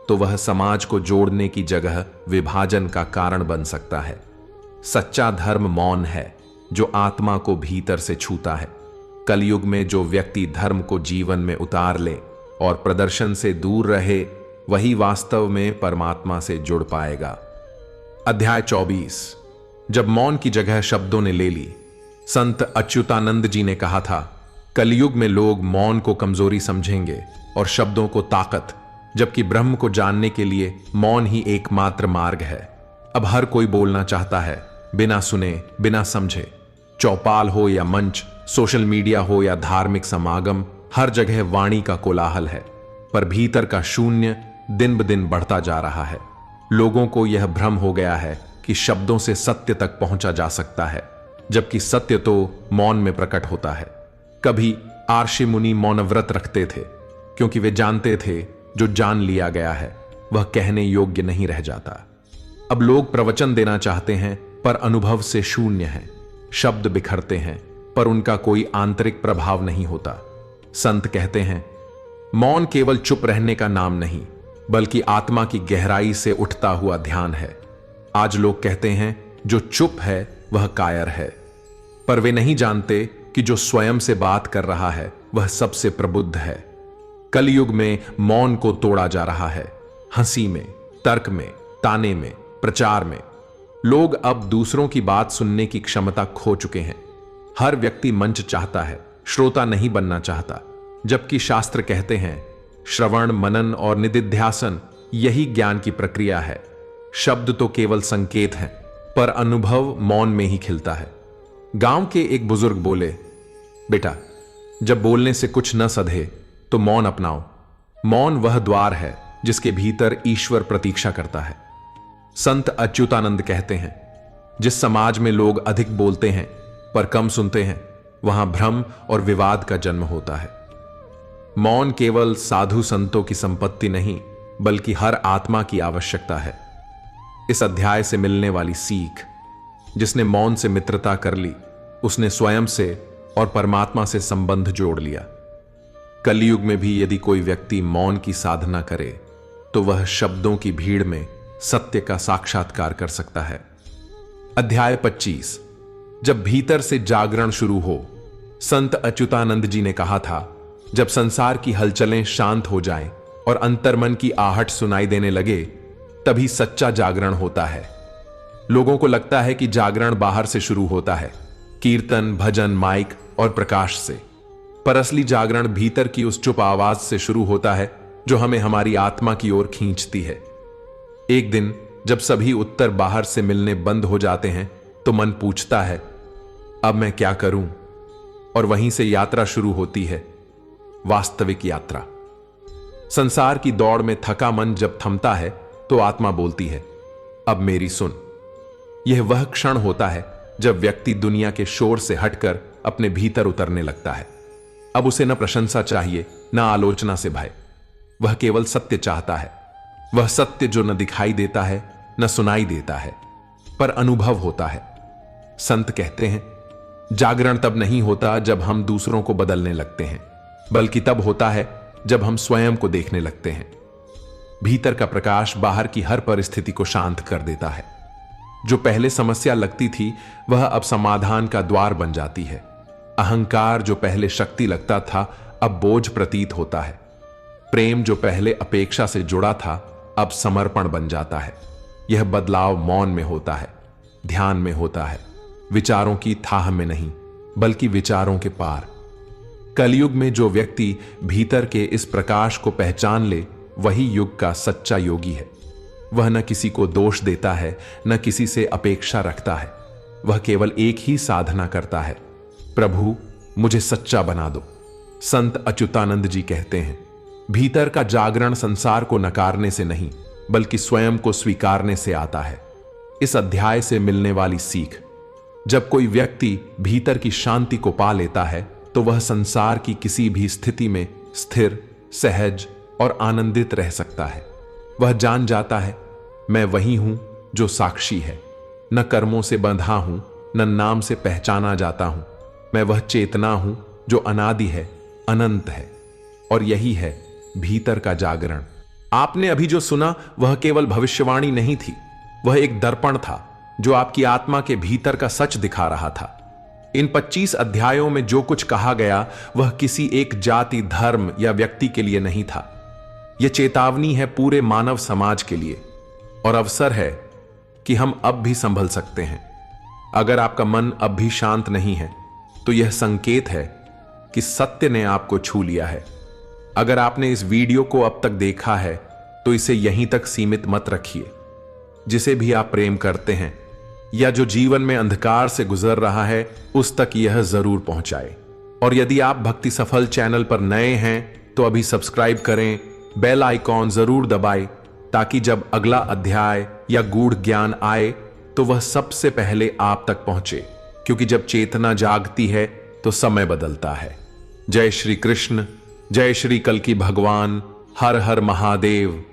तो वह समाज को जोड़ने की जगह विभाजन का कारण बन सकता है। सच्चा धर्म मौन है, जो आत्मा को भीतर से छूता है। कलयुग में जो व्यक्ति धर्म को जीवन में उतार ले और प्रदर्शन से दूर रहे, वही वास्तव में परमात्मा से जुड़ पाएगा। अध्याय 24। जब मौन की जगह शब्दों ने ले ली, संत अच्युतानंद जी ने कहा था, कलयुग में लोग मौन को कमजोरी समझेंगे और शब्दों को ताकत, जबकि ब्रह्म को जानने के लिए मौन ही एकमात्र मार्ग है। अब हर कोई बोलना चाहता है, बिना सुने, बिना समझे। चौपाल हो या मंच, सोशल मीडिया हो या धार्मिक समागम, हर जगह वाणी का कोलाहल है, पर भीतर का शून्य दिन ब दिन बढ़ता जा रहा है। लोगों को यह भ्रम हो गया है कि शब्दों से सत्य तक पहुंचा जा सकता है, जबकि सत्य तो मौन में प्रकट होता है। कभी आर्षि मुनि मौन व्रत रखते थे, क्योंकि वे जानते थे जो जान लिया गया है वह कहने योग्य नहीं रह जाता। अब लोग प्रवचन देना चाहते हैं पर अनुभव से शून्य हैं। शब्द बिखरते हैं पर उनका कोई आंतरिक प्रभाव नहीं होता। संत कहते हैं, मौन केवल चुप रहने का नाम नहीं, बल्कि आत्मा की गहराई से उठता हुआ ध्यान है। आज लोग कहते हैं जो चुप है वह कायर है, पर वे नहीं जानते कि जो स्वयं से बात कर रहा है वह सबसे प्रबुद्ध है। कलयुग में मौन को तोड़ा जा रहा है, हंसी में, तर्क में, ताने में, प्रचार में। लोग अब दूसरों की बात सुनने की क्षमता खो चुके हैं। हर व्यक्ति मंच चाहता है, श्रोता नहीं बनना चाहता। जबकि शास्त्र कहते हैं, श्रवण, मनन और निदिध्यासन यही ज्ञान की प्रक्रिया है। शब्द तो केवल संकेत हैं, पर अनुभव मौन में ही खिलता है। गांव के एक बुजुर्ग बोले, बेटा, जब बोलने से कुछ न सधे तो मौन अपनाओ। मौन वह द्वार है जिसके भीतर ईश्वर प्रतीक्षा करता है। संत अच्युतानंद कहते हैं, जिस समाज में लोग अधिक बोलते हैं पर कम सुनते हैं, वहां भ्रम और विवाद का जन्म होता है। मौन केवल साधु संतों की संपत्ति नहीं, बल्कि हर आत्मा की आवश्यकता है। इस अध्याय से मिलने वाली सीख, जिसने मौन से मित्रता कर ली, उसने स्वयं से और परमात्मा से संबंध जोड़ लिया। कलयुग में भी यदि कोई व्यक्ति मौन की साधना करे तो वह शब्दों की भीड़ में सत्य का साक्षात्कार कर सकता है। अध्याय 25। जब भीतर से जागरण शुरू हो। संत अच्युतानंद जी ने कहा था, जब संसार की हलचलें शांत हो जाएं और अंतर्मन की आहट सुनाई देने लगे, तभी सच्चा जागरण होता है। लोगों को लगता है कि जागरण बाहर से शुरू होता है, कीर्तन, भजन, माइक और प्रकाश से, पर असली जागरण भीतर की उस चुप आवाज से शुरू होता है जो हमें हमारी आत्मा की ओर खींचती है। एक दिन जब सभी उत्तर बाहर से मिलने बंद हो जाते हैं तो मन पूछता है, अब मैं क्या करूं? और वहीं से यात्रा शुरू होती है, वास्तविक यात्रा। संसार की दौड़ में थका मन जब थमता है तो आत्मा बोलती है, अब मेरी सुन। यह वह क्षण होता है जब व्यक्ति दुनिया के शोर से हटकर अपने भीतर उतरने लगता है। अब उसे न प्रशंसा चाहिए, न आलोचना से भय। वह केवल सत्य चाहता है, वह सत्य जो न दिखाई देता है, न सुनाई देता है, पर अनुभव होता है। संत कहते हैं, जागरण तब नहीं होता जब हम दूसरों को बदलने लगते हैं, बल्कि तब होता है जब हम स्वयं को देखने लगते हैं। भीतर का प्रकाश बाहर की हर परिस्थिति को शांत कर देता है। जो पहले समस्या लगती थी, वह अब समाधान का द्वार बन जाती है। अहंकार जो पहले शक्ति लगता था, अब बोझ प्रतीत होता है। प्रेम जो पहले अपेक्षा से जुड़ा था, अब समर्पण बन जाता है। यह बदलाव मौन में होता है, ध्यान में होता है, विचारों की थाह में नहीं, बल्कि विचारों के पार। कलयुग में जो व्यक्ति भीतर के इस प्रकाश को पहचान ले, वही युग का सच्चा योगी है। वह न किसी को दोष देता है, न किसी से अपेक्षा रखता है। वह केवल एक ही साधना करता है, प्रभु मुझे सच्चा बना दो। संत अच्युतानंद जी कहते हैं, भीतर का जागरण संसार को नकारने से नहीं, बल्कि स्वयं को स्वीकारने से आता है। इस अध्याय से मिलने वाली सीख, जब कोई व्यक्ति भीतर की शांति को पा लेता है तो वह संसार की किसी भी स्थिति में स्थिर, सहज और आनंदित रह सकता है। वह जान जाता है, मैं वही हूं जो साक्षी है। न कर्मों से बंधा हूं, न नाम से पहचाना जाता हूं। मैं वह चेतना हूं जो अनादि है, अनंत है। और यही है भीतर का जागरण। आपने अभी जो सुना वह केवल भविष्यवाणी नहीं थी, वह एक दर्पण था जो आपकी आत्मा के भीतर का सच दिखा रहा था। इन 25 अध्यायों में जो कुछ कहा गया वह किसी एक जाति, धर्म या व्यक्ति के लिए नहीं था। यह चेतावनी है पूरे मानव समाज के लिए, और अवसर है कि हम अब भी संभल सकते हैं। अगर आपका मन अब भी शांत नहीं है तो यह संकेत है कि सत्य ने आपको छू लिया है। अगर आपने इस वीडियो को अब तक देखा है तो इसे यहीं तक सीमित मत रखिए। जिसे भी आप प्रेम करते हैं या जो जीवन में अंधकार से गुजर रहा है, उस तक यह जरूर पहुंचाए। और यदि आप भक्ति सफल चैनल पर नए हैं तो अभी सब्सक्राइब करें, बेल आइकॉन जरूर दबाएं, ताकि जब अगला अध्याय या गूढ़ ज्ञान आए तो वह सबसे पहले आप तक पहुंचे। क्योंकि जब चेतना जागती है तो समय बदलता है। जय श्री कृष्ण, जय श्री कल्कि भगवान, हर हर महादेव।